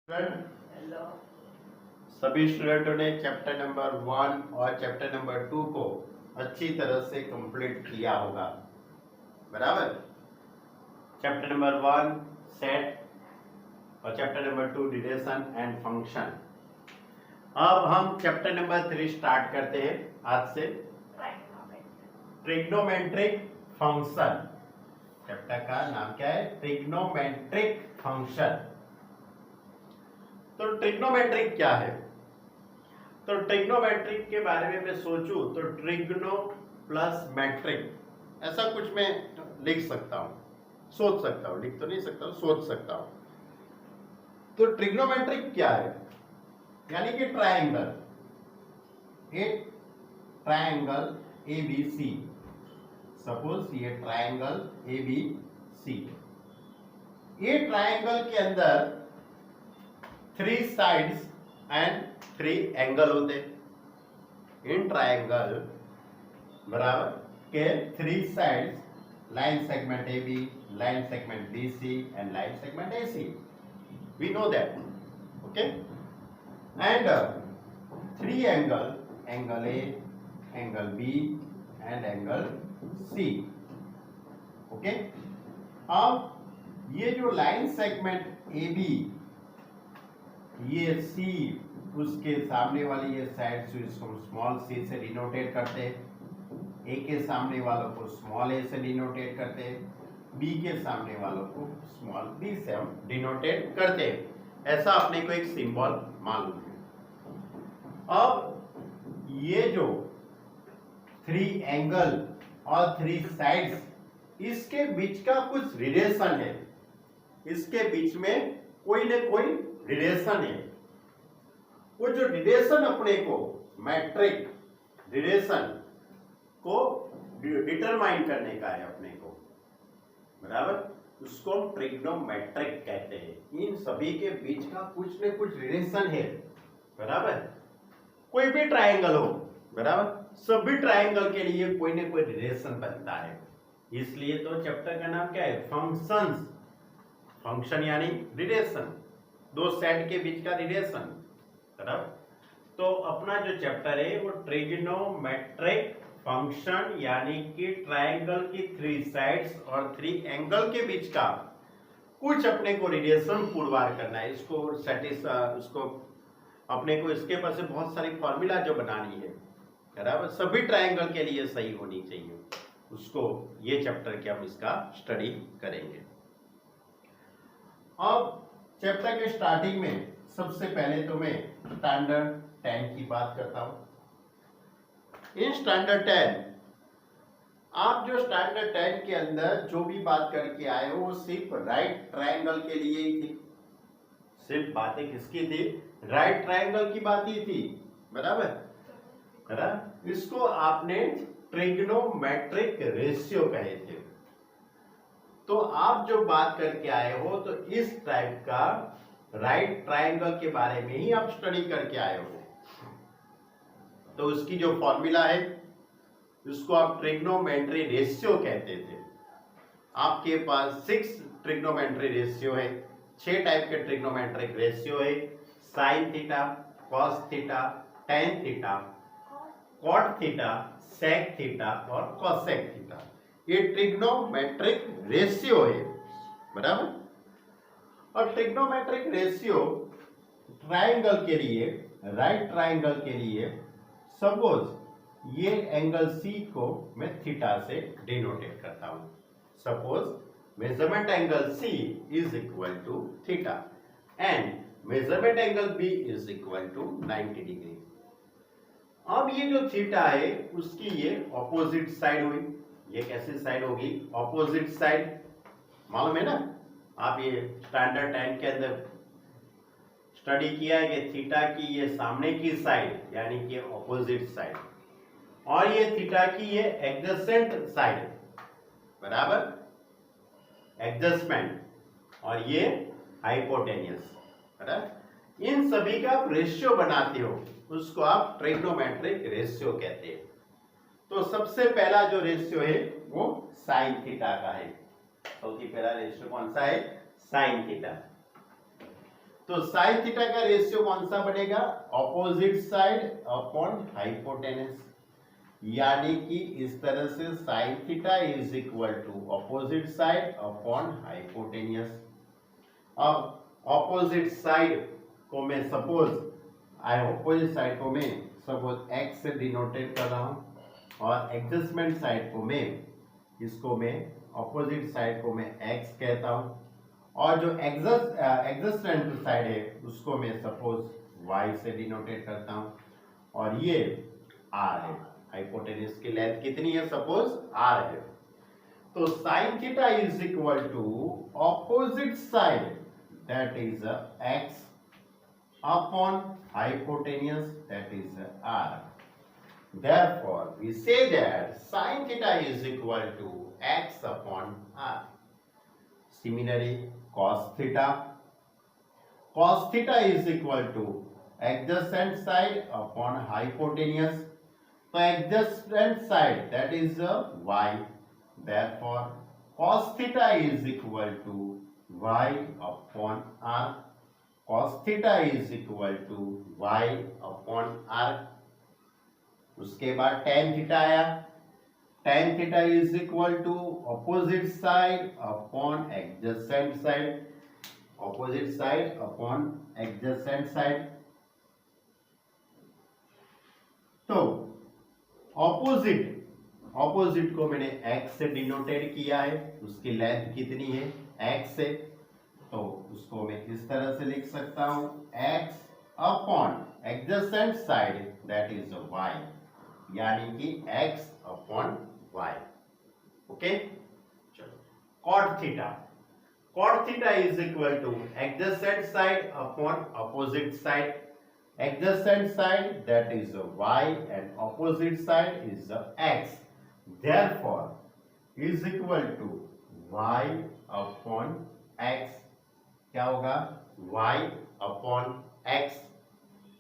Hello सभी स्टूडेंटों ने chapter number 1 और चैप्टर नंबर 2 को अच्छी तरह से कंप्लीट किया होगा, बराबर। चैप्टर नंबर 1 सेट और chapter number 2 relation and function. अब हम चैप्टर नंबर 3 स्टार्ट करते हैं आज से। Trigonometric function. चैप्टर का नाम क्या है? Trigonometric function. तो ट्रिग्नोमेट्रिक क्या है? तो ट्रिग्नोमेट्रिक के बारे में मैं सोचूं तो ट्रिग्नो प्लस मैट्रिक ऐसा कुछ मैं लिख सकता हूं, सोच सकता हूं, लिख तो नहीं सकता हूं, सोच सकता हूं। तो ट्रिग्नोमेट्रिक क्या है? यानी कि ट्रायंगल, एक ट्रायंगल ABC। सपोज ये ट्रायंगल ABC, ये ट्रायंगल के अंदर 3 साइड्स एंड 3 एंगल होते। इन ट्रायंगल बराबर के 3 sides, line segment AB, line segment BC and line segment AC। We know that, okay. And 3 angle, angle A, angle B and angle C, okay. अब ये जो line segment AB, ये C, उसके सामने वाली ये साइड से इसको स्मॉल c से डिनोटेट करते हैं, A के सामने वालों को स्मॉल a से डिनोटेट करते हैं, B के सामने वालों को स्मॉल b से हम डिनोटेट करते हैं। ऐसा अपने को एक सिंबल मालूम है। अब ये जो 3 एंगल और 3 साइड्स, इसके बीच का कुछ रिलेशन है, इसके बीच में कोई न कोई रिलेशन है। वो जो रिलेशन अपने को, मैट्रिक रिलेशन को डिटरमाइन करने का है अपने को, बराबर, उसको हम ट्रिग्नोमेट्रिक कहते हैं। इन सभी के बीच का कुछ न कुछ रिलेशन है, बराबर। कोई भी ट्रायंगल हो, बराबर, सभी ट्रायंगल के लिए कोई न कोई रिलेशन बनता है। इसलिए तो चैप्टर का नाम क्या है? फंक्शंस। फंक्शन यानी रिलेशन, 2 सेट के बीच का रिलेशन, बराबर। तो अपना जो चैप्टर है वो ट्रिग्नोमेट्रिक फंक्शन, यानी कि ट्रायंगल की 3 साइड्स और 3 एंगल के बीच का कुछ अपने को रिलेशन पुरवार करना है। उसको अपने को इसके पास से बहुत सारी फॉर्मूला जो बनानी है, बराबर, सभी ट्रायंगल के लिए सही होनी चाहिए, उसको ये चैप्टर के हम इसका स्टडी करेंगे। अब चैप्टर के स्टार्टिंग में सबसे पहले तो मैं स्टैंडर्ड 10 की बात करता हूं। इन स्टैंडर्ड 10, आप जो स्टैंडर्ड 10 के अंदर जो भी बात करके आए हो वो सिर्फ राइट ट्रायंगल के लिए ही थी। सिर्फ बातें किसकी थी? राइट ट्रायंगल की बात ही थी, बराबर, बराबर। इसको आपने ट्रिग्नोमेट्रिक रेशियो कहे थे। तो आप जो बात करके आए हो तो इस टाइप का राइट ट्रायंगल के बारे में ही आप स्टडी करके आए हो। तो उसकी जो फॉर्मूला है उसको आप ट्रिग्नोमेट्री रेशियो कहते थे। आपके पास 6 ट्रिग्नोमेट्री रेशियो है, 6 टाइप के ट्रिग्नोमेट्रिक रेशियो है। Sine theta, cos theta, tan theta, cot theta, sec theta और कोसेक थीटा। ये ट्रिग्नोमेट्रिक रेशियो है, बराबर। और ट्रिग्नोमेट्रिक रेशियो ट्रायंगल के लिए, राइट ट्रायंगल के लिए, सपोज ये एंगल C को मैं थीटा से डिनोटेट करता हूं। Suppose measurement angle C is equal to theta and measurement angle B is equal to 90 degree. अब ये जो थीटा है उसकी ये ऑपोजिट साइड हुई। ये कैसी साइड होगी? ऑपोजिट साइड, मालूम है ना? आप ये स्टैंडर्ड 10 के अंदर स्टडी किया है कि थीटा की ये सामने की साइड यानी कि ऑपोजिट साइड, और ये थीटा की ये एडजेसेंट साइड, बराबर, एडजस्टमेंट, और ये हाइपोटेनियस, बराबर। इन सभी का आप रेशियो बनाते हो, उसको आप ट्रिग्नोमेट्रिक रेशियो कहते हैं। तो सबसे पहला जो रेशियो है वो साइन थीटा का है। सौથી पहला रेशियो कौन सा है? Sine theta. तो साइन थीटा का रेशियो कौन सा बनेगा, ऑपोजिट साइड अपॉन हाइपोटेनस, यानी कि इस तरह से sine theta is equal to opposite side upon hypotenuse. अब ऑपोजिट साइड को मैं सपोज एक्स से डिनोटेट कर रहा हूं और एडजस्टमेंट साइड को मैं ऑपोजिट साइड को मैं एक्स कहता हूं और जो एडजस्टेंट साइड है उसको मैं सपोज वाई से डिनोटेट करता हूं और ये आर है। हाइपोटेनस की लेंथ कितनी है, सपोज आर है। तो sine theta is equal to opposite side that is x upon hypotenuse that is r. Therefore, we say that sin theta is equal to x upon r. Similarly, cos theta is equal to adjacent side upon hypotenuse. So adjacent side that is y. Therefore, cos theta is equal to y upon r. cos theta is equal to y upon r. उसके बाद tan theta आया, tan theta is equal to opposite side upon adjacent side, opposite side upon adjacent side. तो opposite को मैंने x से denotate किया है, उसकी लेंथ कितनी है x से, तो उसको मैं इस तरह से लिख सकता हूं x upon adjacent side that is y, यानी कि x अपॉन y। ओके, चलो cot theta is equal to adjacent side upon opposite side, adjacent side that is y and opposite side is x, therefore is equal to y upon x। क्या होगा, y upon x।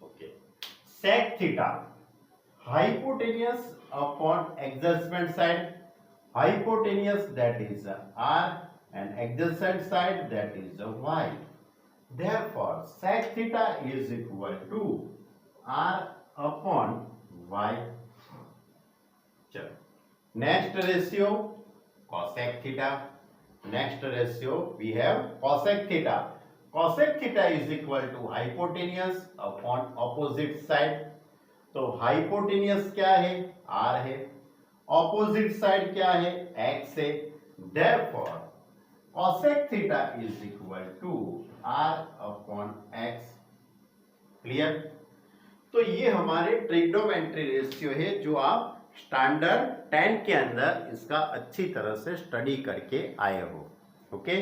Okay, sec theta hypotenuse upon adjustment side, hypotenuse that is r and adjacent side that is y, therefore sec theta is equal to r upon y। चलो next ratio cosec theta, next ratio we have cosec theta. Cosec theta is equal to hypotenuse upon opposite side. तो hypotenuse क्या है, r है, opposite side क्या है, x है, therefore cosec theta is equal to r upon x। Clear? तो ये हमारे ट्रिग्नोमेट्री रेशियो है जो आप स्टैंडर्ड 10 के अंदर इसका अच्छी तरह से स्टडी करके आए हो। ओके,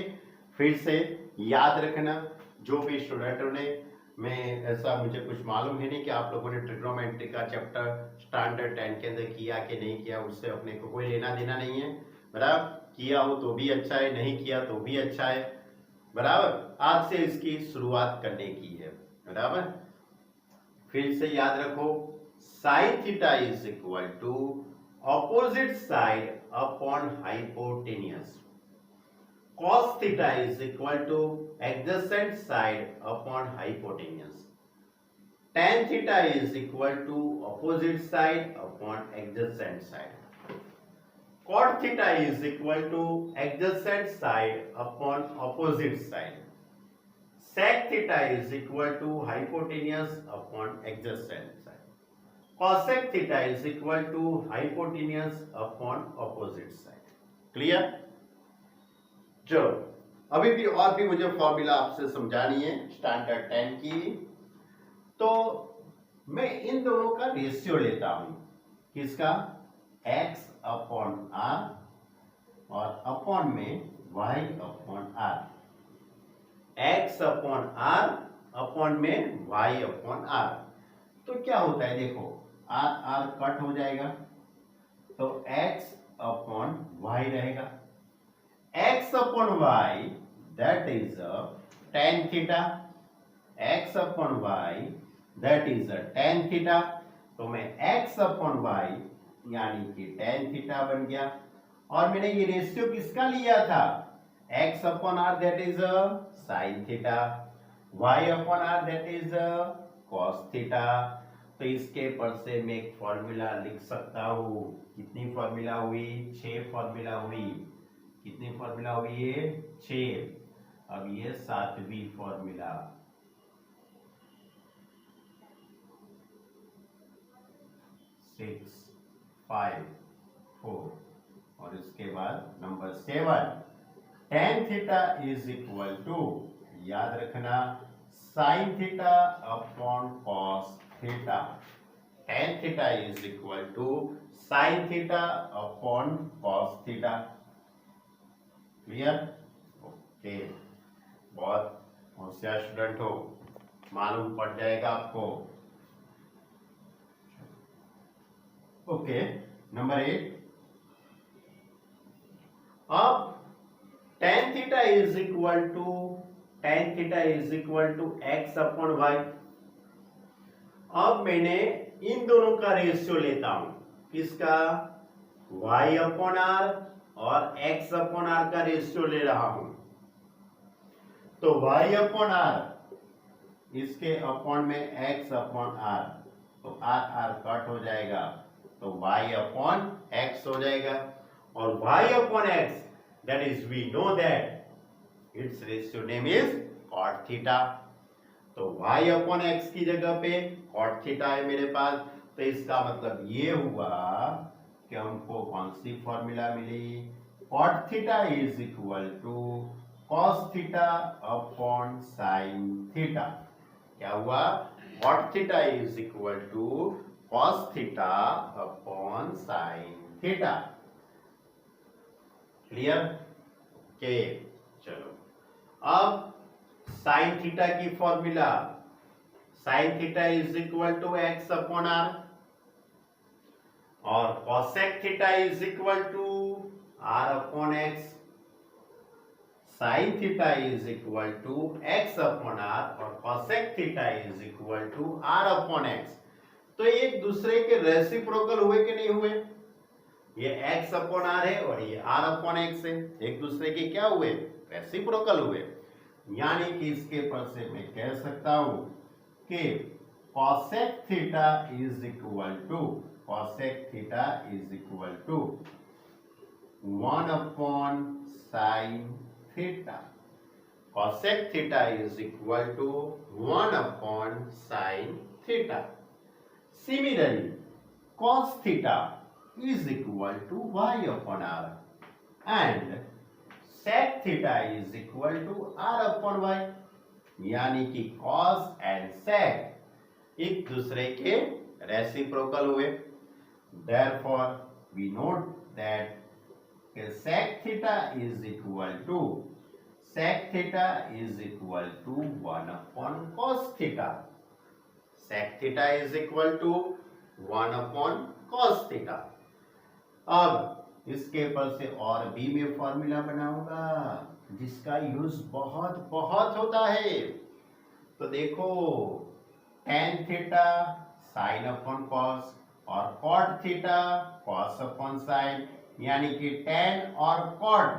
फिर से याद रखना, जो भी स्टूडेंटों ने, मैं ऐसा मुझे कुछ मालूम है नहीं कि आप लोगों ने ट्रिग्नोमेट्री का चैप्टर स्टैंडर्ड 10 के अंदर किया कि नहीं किया, उससे अपने को कोई लेना देना नहीं है। बराबर, किया हो तो भी अच्छा है, नहीं किया तो भी अच्छा है। बराबर, आज से इसकी शुरुआत करने की है। बराबर, फिर से याद रखो, sin theta is equal to opposite side upon hypotenuse, cos theta is equal to adjacent side upon hypotenuse, tan theta is equal to opposite side upon adjacent side, cot theta is equal to adjacent side upon opposite side, sec theta is equal to hypotenuse upon adjacent side, cosec theta is equal to hypotenuse upon opposite side। Clear? चलो, अभी भी और भी मुझे formula आपसे समझानी है standard 10 की। तो मैं इन दोनों का रेशियो लेता हूं, किसका, x अपॉन r और अपॉन में y upon r, x upon r upon में y अपॉन r। तो क्या होता है, देखो आर आर कट हो जाएगा तो x अपॉन y रहेगा, x upon y that is tan theta, x upon y that is tan theta. तो मैं x अपॉन y यानी कि tan थीटा बन गया, और मैंने ये रेशियो किसका लिया था, x upon r that is sin theta, y upon r that is cos theta. तो इसके पर से मैं एक फॉर्मूला लिख सकता हूँ। कितनी फॉर्मूला हुई? 6 फॉर्मूला हुई। कितनी फॉर्मूला हुई? ये 6। अब ये 7वीं फॉर्मूला। 6 5 4 और इसके बाद number 7 tan theta is equal to, याद रखना, sin theta upon cos theta. tan theta is equal to sin theta upon cos theta. Clear? Okay, बहुत होशियार स्टूडेंट हो, मालूम पड़ जाएगा आपको। Okay, number 8। अब tan theta is equal to x upon y. अब मैंने इन दोनों का रेशियो लेता हूं। किसका? y अपॉन आर और x अपॉन आर का रेशियो ले रहा हूं। तो y अपॉन आर, इसके अपॉन में x अपॉन आर, तो आर कट हो जाएगा, तो y अपॉन x हो जाएगा। और y upon x, that is we know that its ratio name is cot theta. तो y अपॉन x की जगह पे cot थीटा है मेरे पास। तो इसका मतलब ये हुआ कि हमको कौन सी फॉर्मूला मिली? cot theta is equal to cos theta upon sin theta. क्या हुआ? cot theta is equal to cos theta upon sin theta. Clear? के चलो, अब साइन थीटा की formula, sine theta is equal to x upon r और cosec theta is equal to r upon x. Sine theta is equal to x upon r और cosec theta is equal to r upon x. तो एक दूसरे के reciprocal हुए कि नहीं हुए? ये x अपॉन आर है और ये r अपॉन x है, एक दूसरे के क्या हुए? रेसिप्रोकल हुए। यानी कि इसके पर से मैं कह सकता हूं कि cosec theta is equal to, cosec theta is equal to 1 upon sin theta. cosec theta is equal to 1 upon sin theta. Similarly cos theta is equal to y upon r and sec theta is equal to r upon y। यानी कि cos and sec एक दूसरे के reciprocal हुए। Therefore we note that sec theta is equal to 1 upon cos theta। sec theta is equal to 1 upon cos theta। अब इसके पर से और भी मैं फॉर्मूला बनाऊंगा जिसका यूज बहुत बहुत होता है। तो देखो, tan theta sine upon cos और cot theta cos upon sine, यानी कि tan और cot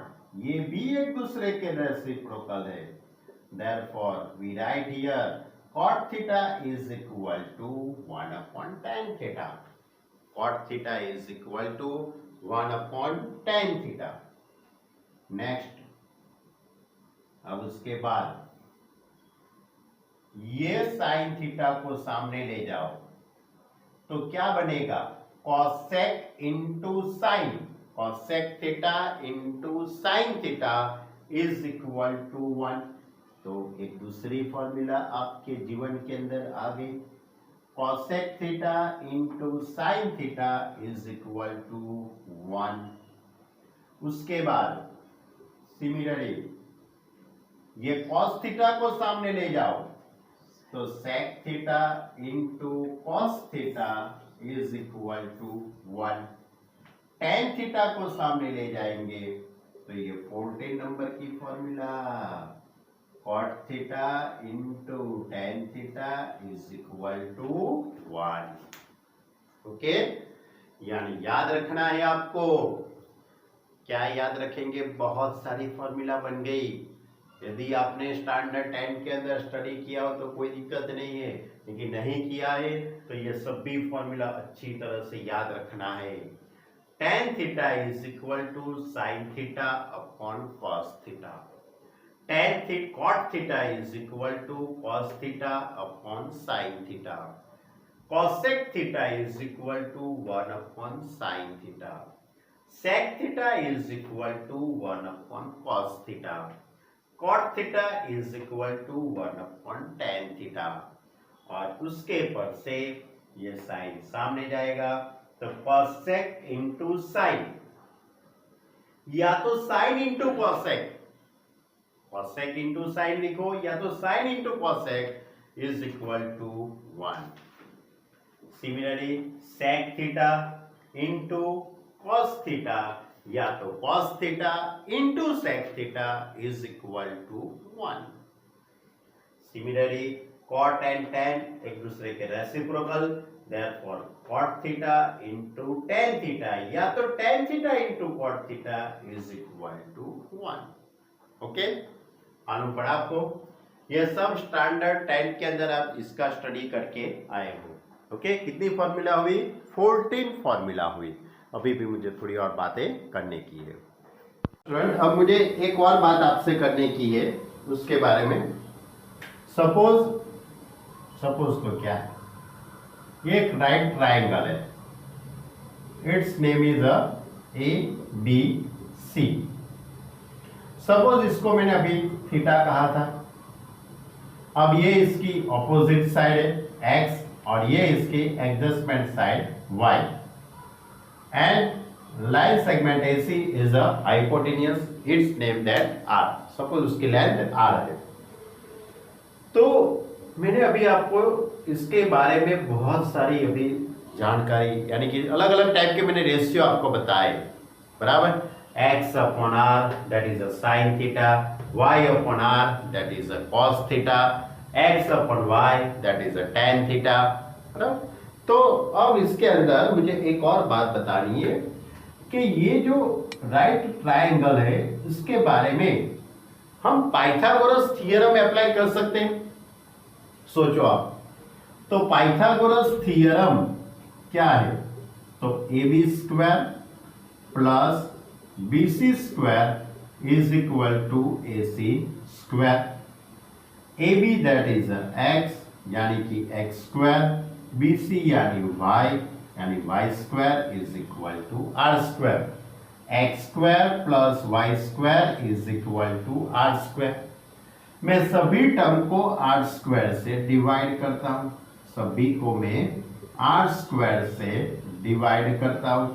ये भी एक दूसरे के रेसिप्रोकल है। Therefore we write here cot theta is equal to 1 upon tan theta। cot theta is equal to 1 upon tan theta। Next, अब उसके बाद ये sin थीटा को सामने ले जाओ तो क्या बनेगा? cosec into sine, cosec theta into sine theta is equal to 1। तो एक दूसरी फॉर्मूला आपके जीवन के अंदर आ गई, cosec theta into sine theta is equal to 1। उसके बाद सिमिलरली ये cos थीटा को सामने ले जाओ तो sec theta into cos theta is equal to 1। tan theta को सामने ले जाएंगे तो ये 14 नंबर की formula, cot theta into tan theta is equal to 1। Okay, यानी याद रखना है आपको। क्या याद रखेंगे? बहुत सारी फॉर्मूला बन गई। यदि आपने स्टैंडर्ड 10 के अंदर स्टडी किया हो तो कोई दिक्कत नहीं है, लेकिन नहीं किया है तो ये सब भी फॉर्मूला अच्छी तरह से याद रखना है। tan theta is equal to sine theta upon cos theta. cot theta is equal to cos theta upon sine theta. cosec theta is equal to 1 upon sine theta. sec theta is equal to 1 upon cos theta. cot theta is equal to 1 upon tan theta. और उसके पर से ये sign सामने जाएगा तो cosec into sine, या तो sine into cosec, cosec into sine लिखो, या तो sine into cosec is equal to 1। Similarly sec theta into cos theta, या तो cos theta into sec theta is equal to 1। Similarly cot and tan एक दूसरे के reciprocal, therefore cot theta into tan theta, या तो tan theta into cot theta is equal to 1। Okay, मालूम पड़ा आपको? ये सब स्टैंडर्ड 10 के अंदर आप इसका स्टडी करके आए हो। ओके, कितनी फॉर्मूला हुई? 14 फॉर्मूला हुई। अभी भी मुझे थोड़ी और बातें करने की है स्टूडेंट। अब मुझे एक और बात आपसे करने की है, उसके बारे में। सपोज तो क्या है, ये एक राइट ट्राइंगल है, it's name is ABC। Suppose इसको मैंने अभी थीटा कहा था, अब ये इसकी ऑपोजिट साइड है x और ये इसकी adjustment side y, and line segment AC is a hypotenuse, it's name that r। Suppose उसकी लेंथ r है। तो मैंने अभी आपको इसके बारे में बहुत सारी अभी जानकारी, यानी कि अलग अलग टाइप के मैंने रेशियो आपको बताए, बराबर। x upon r that is a sine theta, y upon r that is a cos theta, x upon y that is a tan theta, बराबर। तो अब इसके अंदर मुझे एक और बात बतानी है कि ये जो राइट ट्रायंगल है, इसके बारे में हम पाइथागोरस थ्योरम अप्लाई कर सकते हैं। सोचो आप, तो पाइथागोरस थ्योरम क्या है? तो AB square plus BC square is equal to AC square. AB that is x यानी कि x स्क्वायर, BC यानी y यानी y square is equal to r square. x square plus y square is equal to r square. मैं सभी term को r square से divide करता हूं, सभी को मैं r स्क्वायर से डिवाइड करता हूं,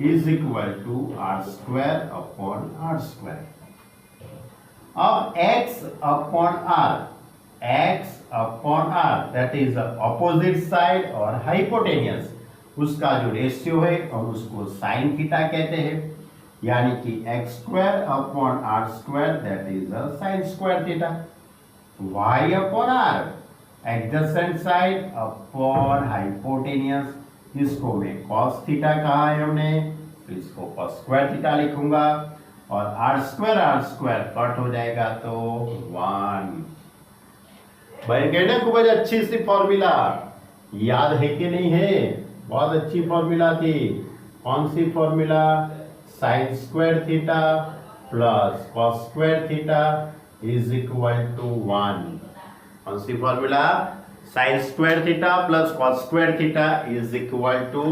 is equal to r square upon r square. अब x upon r that is opposite side और हाइपोटेनियस, उसका जो रेशियो है और उसको साइन थीटा कहते हैं, यानी कि x square upon r square that is sine square theta. y upon r adjacent side upon hypotenuse, इसको मैं cos थीटा कहा है हमने, तो इसको cos स्क्वायर थीटा लिखूंगा, और r स्क्वायर कट हो जाएगा तो 1 बन गई ना। खूब अच्छी सी फॉर्मूला, याद है कि नहीं है? बहुत अच्छी फॉर्मूला थी। कौन सी formula? Sine square theta plus cos square theta is equal to 1। कौन सी formula? Sine square theta plus cos square theta is equal to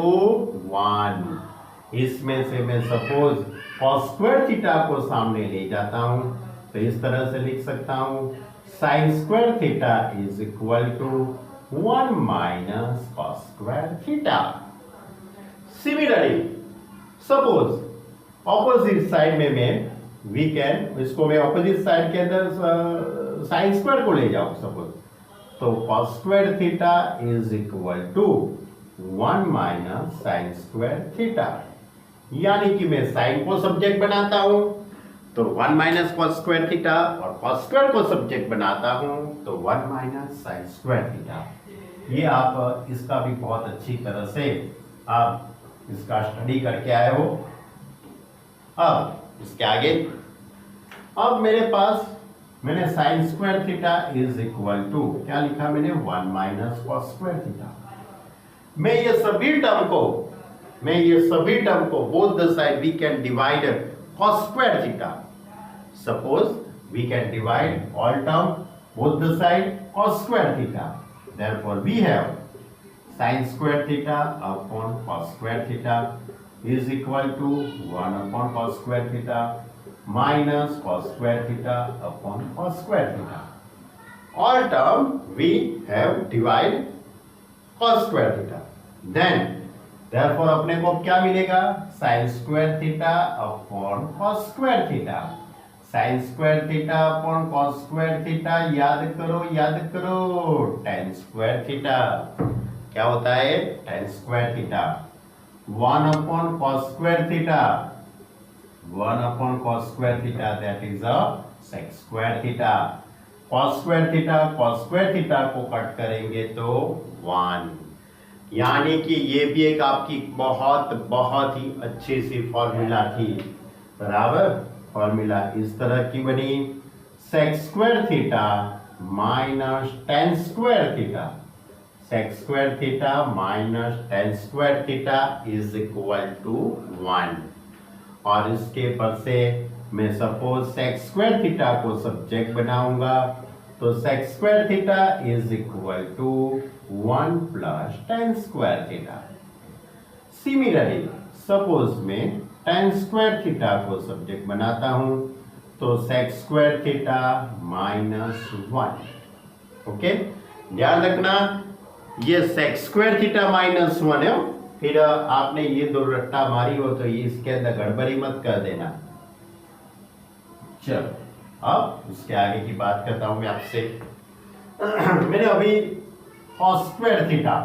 1। इसमें से मैं सपोज कॉस स्क्वायर थीटा को सामने ले जाता हूं, तो इस तरह से लिख सकता हूं, sine square theta is equal to 1 minus cos square theta. Similarly suppose opposite side में मैं इसको मैं ऑपोजिट साइड के अंदर साइन स्क्वायर को ले जाऊं सपोज, तो cos square theta is equal to 1 minus sine square theta, यानी कि मैं साइन को सब्जेक्ट बनाता हूं तो 1 माइनस कॉस स्क्वायर थीटा, और कॉस स्क्वायर को सब्जेक्ट बनाता हूं तो 1 माइनस साइन स्क्वायर थीटा। ये आप इसका भी बहुत अच्छी तरह से आप इसका स्टडी करके आए हो। अब इसके आगे, अब मेरे पास मैंने sine square theta is equal to क्या लिखा मैंने 1 माइनस कॉस स्क्वायर थीटा। मैं ये सभी टर्म को both the side we can divide cos square theta. Suppose we can divide all term both the side cos square theta. Therefore we have sin square theta upon cos square theta is equal to 1 upon cos square theta minus cos square theta upon cos square theta. All term we have divide cos square theta. Then therefore अपने को क्या मिलेगा sin square theta upon cos square theta. sin square theta upon cos square theta याद करो tan square theta क्या होता है tan square theta 1 upon cos square theta 1 upon cos square theta that is a sec square theta. cos square theta को cut करेंगे तो 1, यानी कि ये भी एक आपकी बहुत ही अच्छी सी फॉर्मूला थी। बराबर फॉर्मूला इस तरह की बनी sec square theta minus tan square theta. sec square theta minus tan square theta is equal to 1। और इसके पर से मैं सपोज sec square theta को सब्जेक्ट बनाऊंगा तो sec square theta is equal to 1 plus tan square theta। Similarly suppose मैं tan square theta को सब्जेक्ट बनाता हूं तो sec square theta minus 1। Okay ध्यान रखना ये sec स्क्वायर थीटा माइनस 1 है। फिर आपने ये दो रट्टा मारी हो तो ये इसके अंदर गड़बड़ी मत कर देना। चलो अब उसके आगे की बात करता हूं मैं आपसे। मैंने अभी cos square theta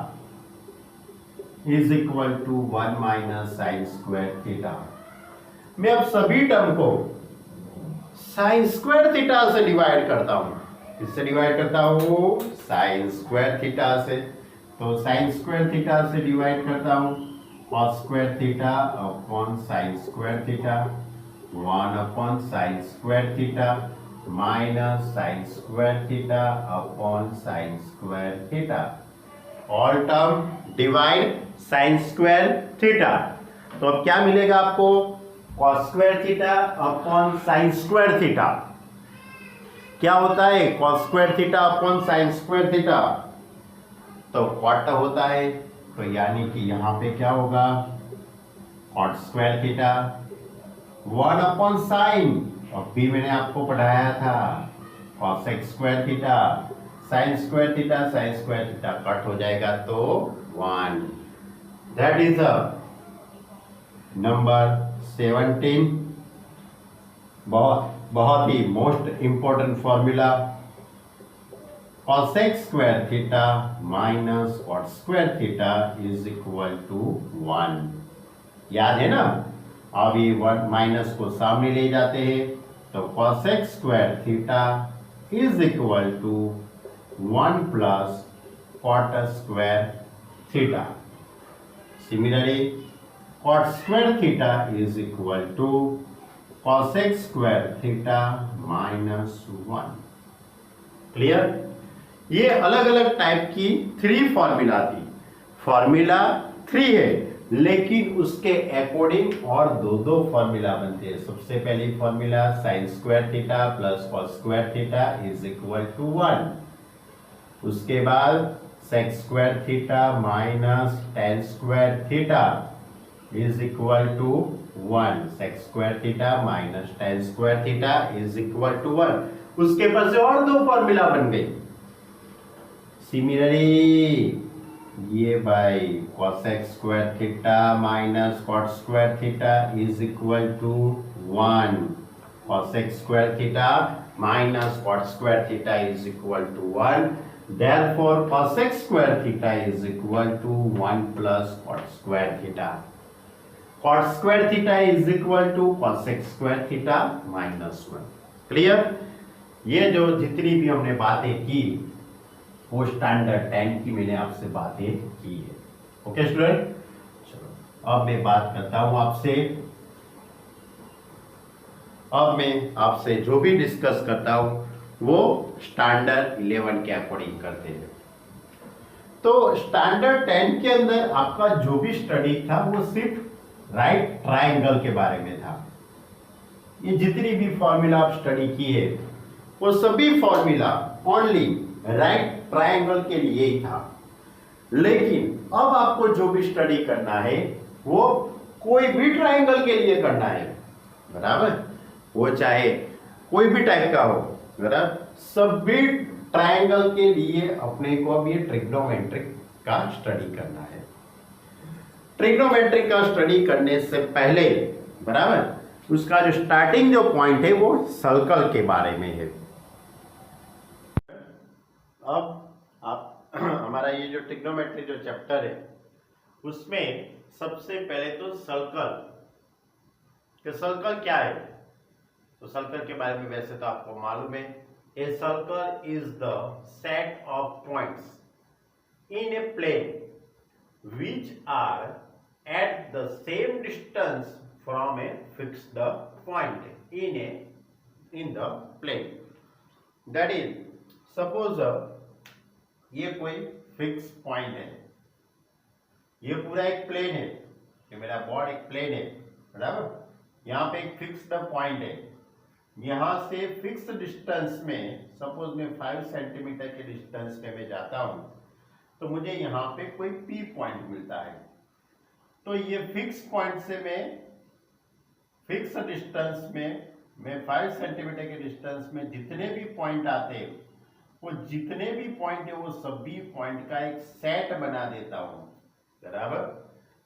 is equal to 1 minus sine square theta. मैं अब सभी टर्म को साइन स्क्वायर थीटा से डिवाइड करता हूं। किससे डिवाइड करता हूं साइन स्क्वायर थीटा से। तो साइन स्क्वायर थीटा से डिवाइड करता हूं cos square theta upon sign square theta 1 upon sign square theta minus sine square theta upon sign square theta. All term divide sign square theta. तो अब क्या मिलेगा आपको cos square theta upon sign square theta. क्या होता है cos square theta upon sign square theta तो cot होता है। तो यानी कि यहां पे क्या होगा cot square theta 1 upon sine और भी मैंने आपको पढ़ाया था cosec square theta sine square theta cut हो जाएगा तो 1। That is a number 17। बहुत ही most important formula cosec square theta minus cot square theta is equal to 1। याद है ना। अब ये 1 माइनस को सामने ले जाते हैं तो cosec square theta is equal to 1 plus cot square theta. Similarly cot square theta is equal to cosec square theta minus 1। Clear. ये अलग अलग टाइप की 3 फॉर्मूला थी। फॉर्मूला 3 है लेकिन उसके अकॉर्डिंग और दो फॉर्मूला बनते हैं। सबसे पहली formula sine square theta plus cos square theta is equal to 1। उसके बाद sec square theta minus tan square theta is equal to 1। sec square theta minus tan square theta is equal to 1। उसके बाद से और दो formula बन गई। Similarly ये by cosec square theta minus cot square theta is equal to 1। cosec square theta minus cot square theta is equal to 1। therefore cosec square theta is equal to 1 plus cot square theta. cot square theta is equal to cosec square theta minus 1। Clear. ये जो जितनी भी हमने बातें की वो standard 10 की मैंने आपसे बातें की है। Okay student. चलो अब मैं बात करता हूं आपसे। अब मैं आपसे जो भी डिस्कस करता हूं वो स्टैंडर्ड 11 के अकॉर्डिंग करते हैं। तो स्टैंडर्ड 10 के अंदर आपका जो भी स्टडी था वो सिर्फ राइट ट्रायंगल के बारे में था। ये जितनी भी फॉर्मूला आप स्टडी किए वो सभी फॉर्मूला ओनली राइट ट्रायंगल के लिए ही था। लेकिन अब आपको जो भी स्टडी करना है वो कोई भी ट्रायंगल के लिए करना है, बराबर। वो चाहे कोई भी टाइप का हो, बराबर। सभी ट्रायंगल के लिए अपने को अब ये ट्रिग्नोमेट्रिक का स्टडी करना है। ट्रिग्नोमेट्रिक का स्टडी करने से पहले, बराबर, उसका जो स्टार्टिंग जो पॉइंट है वो सर्कल के बारे में है। अब आप हमारा ये जो ट्रिग्नोमेट्री जो चैप्टर है उसमें सबसे पहले तो सर्कल कि सर्कल क्या है। तो सर्कल के बारे में वैसे तो आपको मालूम है, a circle is the set of points in a plane which are at the same distance from a fixed point in the plane. That is, suppose ये कोई फिक्स पॉइंट है, ये पूरा एक प्लेन है, ये मेरा बोर्ड एक प्लेन है, बराबर। यहाँ पे एक फिक्स्ड पॉइंट है, यहाँ से फिक्स डिस्टेंस में, सपोज मैं 5 सेंटीमीटर के डिस्टेंस पे मैं जाता हूँ तो मुझे यहाँ पे कोई P पॉइंट मिलता है। तो ये फिक्स पॉइंट से मैं फिक्स डिस्टेंस में मैं 5 सेंटीमीटर के डिस्टेंस में जितने भी पॉइंट आते हैं वो जितने भी पॉइंट है वो सभी पॉइंट का एक सेट बना देता हूं, बराबर।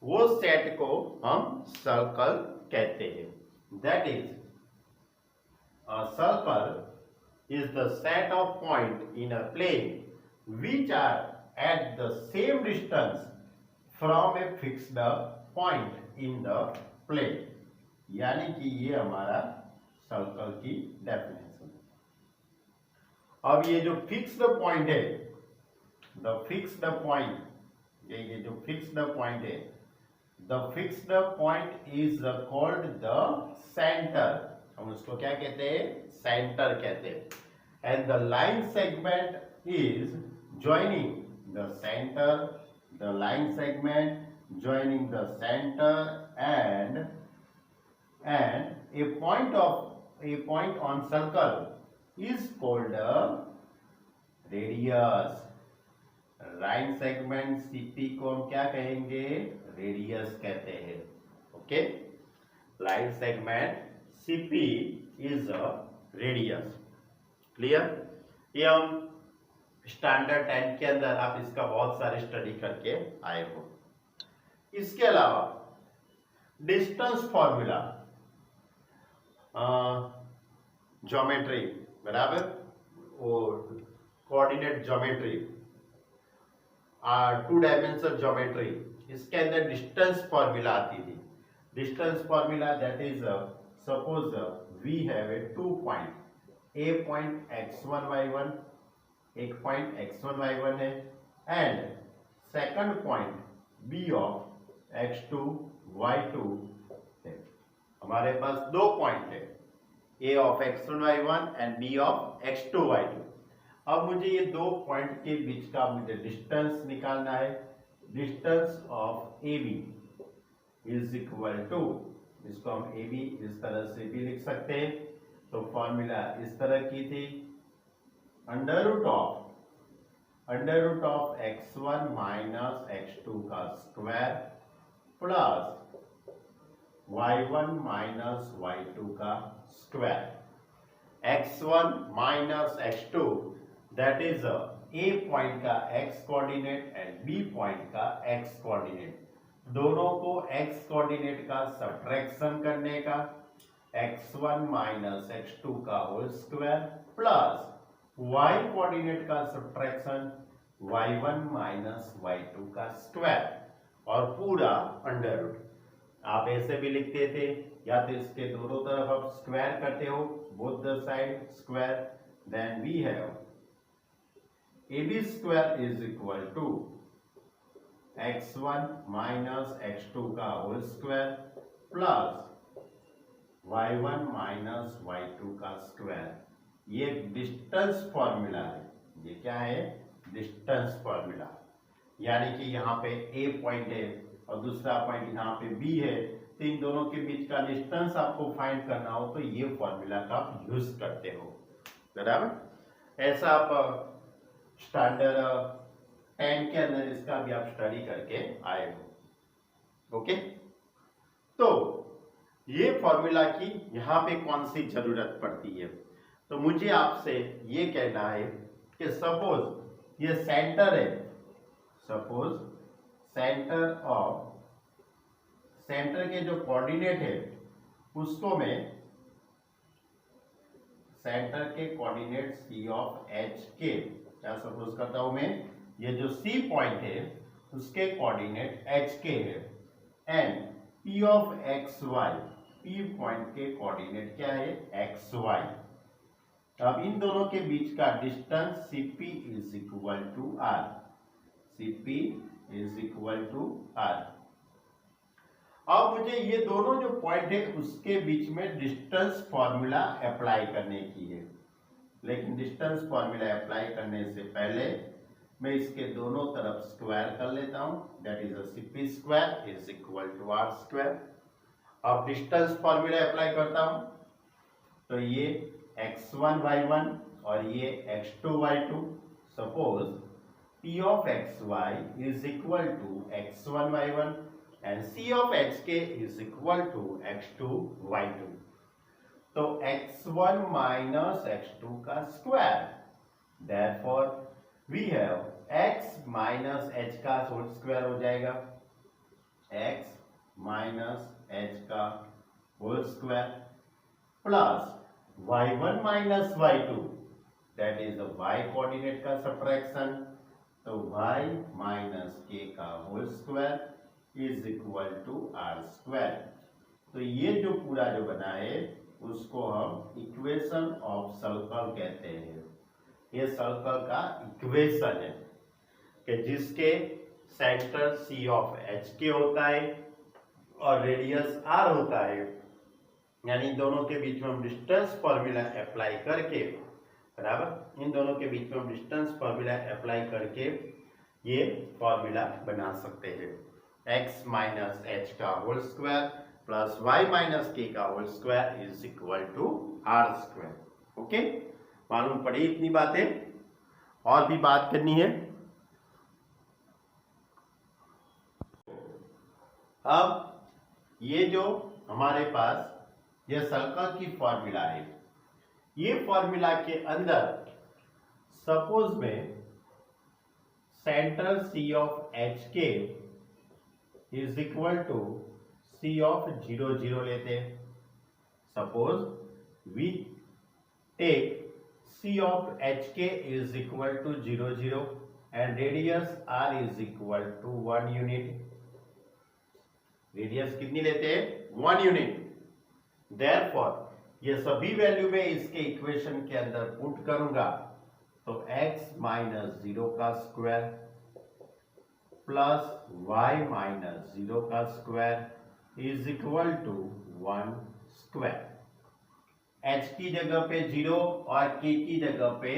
वो सेट को हम सर्कल कहते हैं। That is, a circle is the set of point in a plane which are at the same distance from a fixed point in the plane. यानी कि ये हमारा सर्कल की डेफिनेशन। अब ये जो फिक्स्ड पॉइंट है, द फिक्स्ड पॉइंट, ये जो फिक्स्ड पॉइंट है, the fixed point is called the centre. हम उसको क्या कहते हैं? सेंटर कहते हैं। And the line segment is joining the centre, the line segment joining the centre and a point on circle is called a radius। Line segment CP को हम क्या कहेंगे? रेडियस कहते हैं। Okay, line segment CP is a radius. Clear? ये हम standard 10 के अंदर आप इसका बहुत सारे स्टडी करके आए हो। इसके अलावा डिस्टेंस फॉर्मूला, ज्योमेट्री, बराबर, और कोऑर्डिनेट ज्योमेट्री, 2 डायमेंशनल ज्योमेट्री, इसके अंदर डिस्टेंस फॉर्मूला आती थी। Distance formula that is, suppose we have a 2 point, a point x1 y1, एक पॉइंट x1 y1 है, and second point b of x2 y2 है। हमारे पास 2 पॉइंट है, a of x1 y1 and b of x2 y2। अब मुझे ये 2 पॉइंट के बीच का मुझे डिस्टेंस निकालना है। Distance of AB is equal to, इसको हम AB इस तरह से भी लिख सकते हैं। तो फॉर्मूला इस तरह की थी, under root of x1 minus x2 का square plus y1 minus y2 का square. x1 minus x2 that is a point का x coordinate and b point का x कोऑर्डिनेट। दोनों को x कोऑर्डिनेट का सब्ट्रैक्शन करने का, x1 माइनस x2 का whole square plus y coordinate का सब्ट्रैक्शन y1 माइनस y2 का स्क्वायर, और पूरा अंडर रूट। आप ऐसे भी लिखते थे, या तो इसके दोनों तरफ आप स्क्वायर करते हो, both the side square, then we have AB square is equal to x1 minus x2 का whole square plus y1 minus y2 का स्क्वायर ये डिस्टेंस फॉर्मूला है। ये क्या है? Distance formula. यानी कि यहाँ पे ए पॉइंट है और दूसरा पॉइंट यहाँ पे बी है, तो इन दोनों के बीच का डिस्टेंस आपको फाइंड करना हो तो ये फॉर्मूला का आप यूज करते हो। बराबर। ऐसा आप स्टैंडर्ड 10 के अंदर इसका भी आप स्टडी करके आए हो। ओके, तो ये फॉर्मूला की यहाँ पे कौन सी जरूरत पड़ती है? तो मुझे आपसे ये कहना है कि सपोज ये सेंटर है, सपोज सेंटर के जो कोऑर्डिनेट है उसको मैं सेंटर के कोऑर्डिनेट सी ऑफ एच के क्या सपोज करता हूं मैं, ये जो सी पॉइंट है उसके कोऑर्डिनेट एच के है and P of X Y, P point के कोऑर्डिनेट क्या है? X Y. अब इन दोनों के बीच का distance CP is equal to R, CP is equal to R. अब मुझे ये दोनों जो पॉइंट है उसके बीच में डिस्टेंस फॉर्मूला अप्लाई करने की है, लेकिन डिस्टेंस फॉर्मूला अप्लाई करने से पहले मैं इसके दोनों तरफ स्क्वायर कर लेता हूं, that is CP square is equal to R square. अब डिस्टेंस फॉर्मूला अप्लाई करता हूं तो ये x1 y1 और ये x2 y2, suppose p of xy is equal to x1 y1 and c of hk is equal to x2 y2। तो x1 minus x2 का square, therefore we have x minus h का whole square हो जाएगा, x minus h का whole square plus y1 minus y2 that is the y coordinate का subtraction, तो y minus k का whole square is equal to R square. तो ये जो पूरा जो बना है उसको हम इक्वेशन ऑफ सर्कल कहते हैं। ये सर्कल का इक्वेशन है कि जिसके सेंटर सी ऑफ एच के होता है और रेडियस आर होता है, यानी इन दोनों के बीच में हम डिस्टेंस फॉर्मूला अप्लाई करके, बराबर, इन दोनों के बीच में हम डिस्टेंस फॉर्मूला अप्लाई करके ये फॉर्मूला बना सकते हैं। x माइनस एच का whole square plus y minus K का whole square is equal to R square. Okay, मालूम पड़ी इतनी बातें? और भी बात करनी है? अब ये जो हमारे पास ये सर्कल की फॉर्मूला है, ये फॉर्मूला के अंदर सपोज में centre C of H K is equal to C of 0 0 लेते हैं। Suppose we take C of H K is equal to 0 0 and radius R is equal to 1 unit. Radius कितनी लेते हैं? 1 यूनिट। देयरफॉर ये सभी value में इसके equation के अंदर पुट करूंगा तो x माइनस 0 का स्क्वायर प्लस y माइनस 0 का square is equal to 1 square. h की जगह पे 0 और k की जगह पे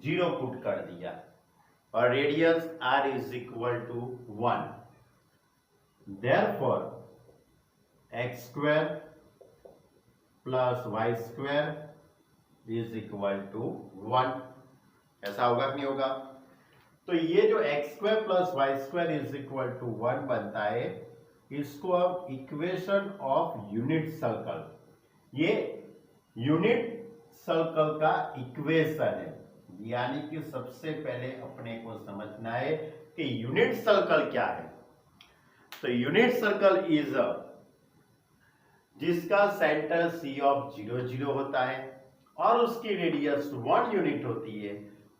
0 पुट कर दिया और radius r is equal to 1। Therefore x square plus Y square is equal to 1। ऐसा होगा कि नहीं होगा? तो ये जो X square plus Y square is equal to 1 बनता है, इसको अब इक्वेशन ऑफ यूनिट सर्कल, ये यूनिट सर्कल का इक्वेशन है। यानी कि सबसे पहले अपने को समझना है कि यूनिट सर्कल क्या है। तो यूनिट सर्कल इज जिसका सेंटर सी ऑफ 0 0 होता है और उसकी रेडियस 1 यूनिट होती है,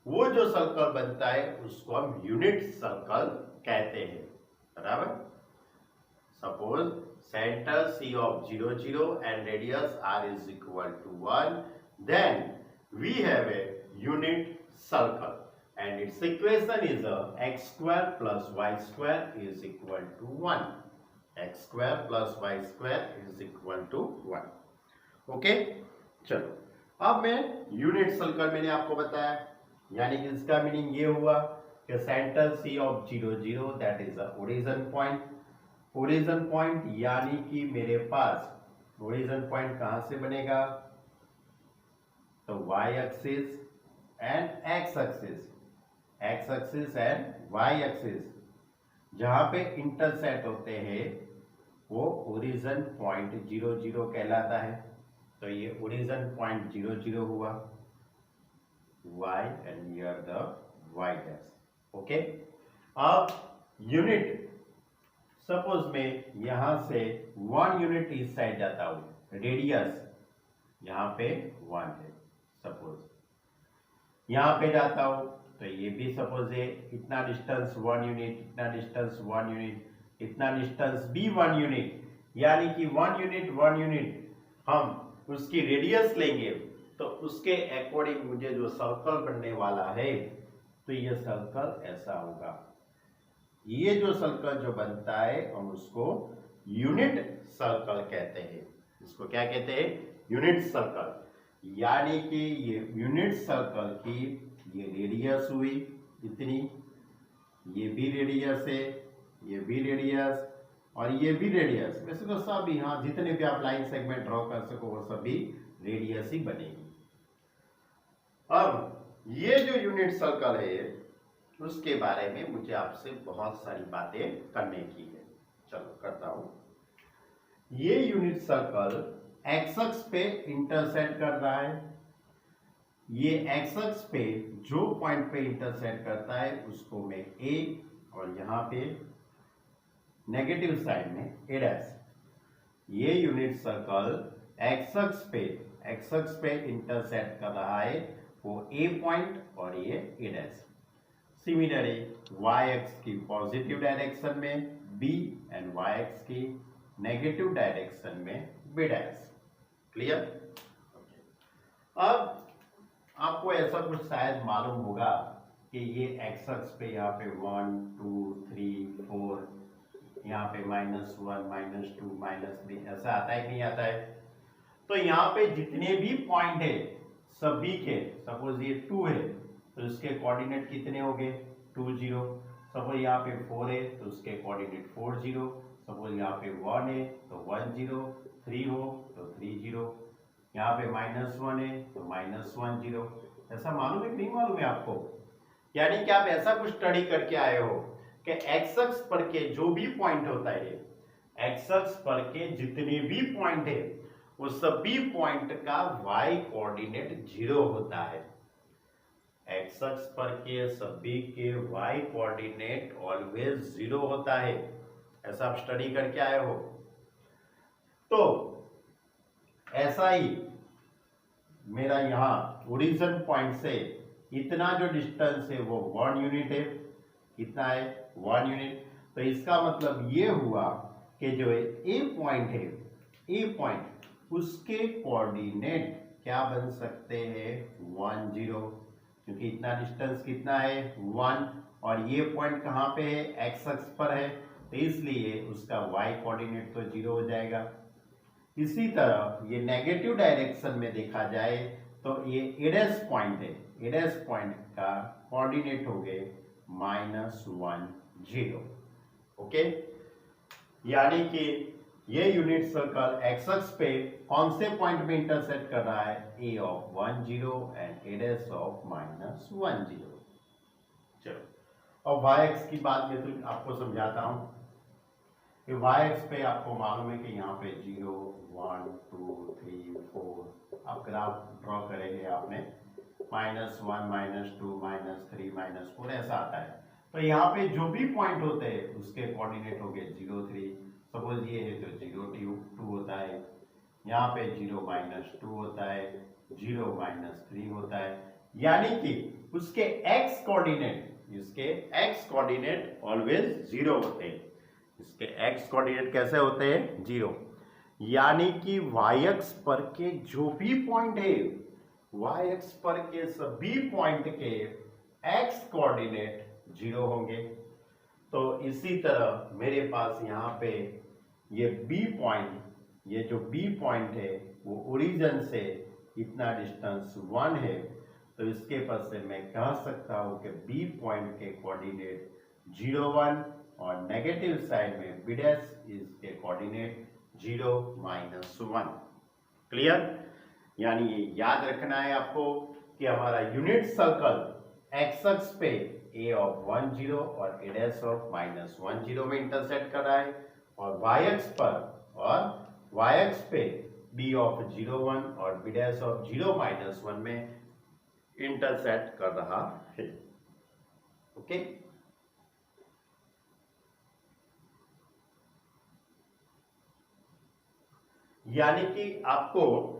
वो जो सर्कल बनता है उसको हम यूनिट सर्कल कहते हैं। बराबर। Suppose centre C of 0 0 and radius R is equal to 1, then we have a unit circle and its equation is x square plus y square is equal to 1. x square plus y square is equal to 1. Okay, चलो अब मैं unit circle मैंने आपको बताया, यानी कि इसका meaning ये हुआ कि centre C of 0 0 that is the origin point. Origin point यानी कि मेरे पास ओरिजिन पॉइंट कहां से बनेगा, तो y axis and x axis and y axis जहां पे इंटरसेक्ट होते हैं वो ओरिजिन पॉइंट 0 0 कहलाता है। तो ये ओरिजिन पॉइंट 0 0 हुआ y and here the y dash. Okay, अब यूनिट सपोज मैं यहां से 1 यूनिट इस साइड जाता हूं, रेडियस यहां पे 1 है, सपोज यहां पे जाता हूं तो ये भी सपोज है इतना डिस्टेंस 1 यूनिट, इतना डिस्टेंस 1 यूनिट, इतना डिस्टेंस भी 1 यूनिट, यानी कि 1 यूनिट हम उसकी रेडियस लेंगे तो उसके अकॉर्डिंग मुझे जो सर्कल बनने वाला है तो ये सर्कल ऐसा होगा। ये जो सर्कल जो बनता है हम उसको यूनिट सर्कल कहते हैं। इसको क्या कहते हैं, यूनिट सर्कल। यानी कि ये यूनिट सर्कल की ये रेडियस हुई इतनी, ये भी रेडियस है, ये भी रेडियस और ये भी रेडियस। वैसे तो सब यहाँ जितने भी आप लाइन सेगमेंट ड्रॉ कर सको वो सभी रेडियस ही बनेगी। अब ये जो यूनिट सर्कल है उसके बारे में मुझे आपसे बहुत सारी बातें करने की है, चलो करता हूं। ये यूनिट सर्कल एक्स अक्ष पे इंटरसेक्ट कर रहा है। ये एक्स अक्ष पे जो पॉइंट पे इंटरसेक्ट करता है उसको मैं ए और यहां पे नेगेटिव साइड में ए डैश। ये यूनिट सर्कल एक्स अक्ष पे इंटरसेक्ट कर रहा है, वो ए पॉइंट और ये ए डैश। सिमिलरली वाई एक्स की पॉजिटिव डायरेक्शन में बी एंड वाई एक्स की नेगेटिव डायरेक्शन में बी डैश। क्लियर? अब आपको ऐसा कुछ शायद मालूम होगा कि ये एक्स अक्ष पे यहाँ पे 1 2 3 4 यहाँ पे -1 -2 -3 ऐसा आता है कि नहीं आता है। तो यहाँ पे जितने भी पॉइंट है सभी के, सपोज ये 2 है तो इसके कोऑर्डिनेट कितने हो गए 2 0। सपोज यहाँ पे 4 है तो उसके कोऑर्डिनेट 4 0। सपोज यहाँ पे 1 है तो 1 0, 3 हो तो 3 0, यहाँ पे -1 है तो -1 0। ऐसा मालूम है कि नहीं मालूम है आपको? यानी कि आप ऐसा कुछ स्टडी करके आए हो कि एक्स अक्ष पर के जो भी पॉइंट होता है, एक्स अक्ष पर के जितने भी पॉइंट है वो सभी पॉइंट का y कोऑर्डिनेट 0 होता है। एक्स अक्ष पर के सभी के y कोऑर्डिनेट ऑलवेज 0 होता है। ऐसा आप स्टडी करके आए हो। तो ऐसा ही मेरा यहाँ ओरिजिन पॉइंट से इतना जो डिस्टेंस है वो 1 यूनिट है। कितना है? 1 यूनिट। तो इसका मतलब ये हुआ कि जो ए पॉइंट है, ए पॉइंट उसके कोऑर्डिनेट क्या बन सकते हैं 1 0, क्योंकि इतना डिस्टेंस कितना है 1 और ये पॉइंट कहाँ पे है एक्स अक्ष पर है तो इसलिए उसका y कोऑर्डिनेट तो 0 हो जाएगा। इसी तरह ये नेगेटिव डायरेक्शन में देखा जाए तो ये एडस पॉइंट है, एडस पॉइंट का कोऑर्डिनेट हो गए -1 0। ओके, यानी कि ये यूनिट सर्कल एक्स अक्ष पे कौन से पॉइंट में इंटरसेक्ट कर रहा है ए ऑफ 1 0 एंड एडस ऑफ -1 0। चलो अब वाई एक्स की बात मैं तो आपको समझाता हूं कि वाई एक्स पे आपको मालूम है कि यहाँ पे 0 1 2 3 4 आप ग्राफ ड्रॉ करेंगे आपने -1 -2 -3 -4 ऐसा आता है। तो यहाँ पे जो भी पॉइंट होते हैं उसके कोऑर्डिनेट हो गए 0 3। सपोज ये है तो 0 2 होता है, यहाँ पे 0 -2 होता है, 0 -3 होता है, यानी कि उसके एक्स कोऑर्डिनेट, इसके एक्स कोऑर्डिनेट ऑलवेज 0 होते हैं। इसके एक्स कोऑर्डिनेट कैसे होते हैं 0, यानी कि वाई अक्ष पर के जो भी पॉइंट है, वाई अक्ष पर के सभी पॉइंट के एक्स कोऑर्डिनेट 0 होंगे। तो इसी तरह मेरे पास यहाँ पे ये बी पॉइंट, ये जो बी पॉइंट है वो ओरिजिन से इतना डिस्टेंस 1 है, तो इसके पर से मैं कह सकता हूं कि बी पॉइंट के कोऑर्डिनेट 0 1 और नेगेटिव साइड में बी डैश इसके कोऑर्डिनेट 0 -1। क्लियर? यानी ये याद रखना है आपको कि हमारा यूनिट सर्कल एक्स अक्ष पे ए ऑफ 1 0 और ए डैश ऑफ -1 0 में इंटरसेक्ट कर रहा है, और वाई अक्ष पर और वाई अक्ष पे बी ऑफ 0 1 और बी डैश ऑफ 0 -1 में इंटरसेक्ट कर रहा है। ओके, यानी कि आपको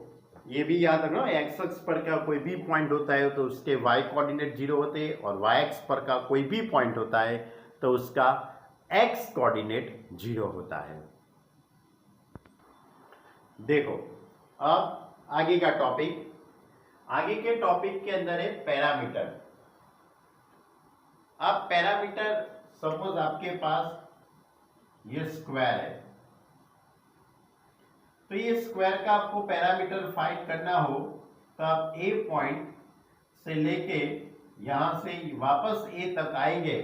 ये भी याद रखना, एक्स अक्ष पर का कोई भी पॉइंट होता है तो उसके वाई कोऑर्डिनेट 0 होते हैं, और वाई अक्ष पर का कोई भी पॉइंट होता है तो उसका एक्स कोऑर्डिनेट 0 होता है। देखो अब आगे का टॉपिक, आगे के टॉपिक के अंदर है पैरामीटर। अब पैरामीटर, सपोज आपके पास ये स्क्वायर है, तो ये स्क्वायर का आपको पैरामीटर फाइंड करना हो तो आप ए पॉइंट से लेके यहां से वापस ए तक आएंगे,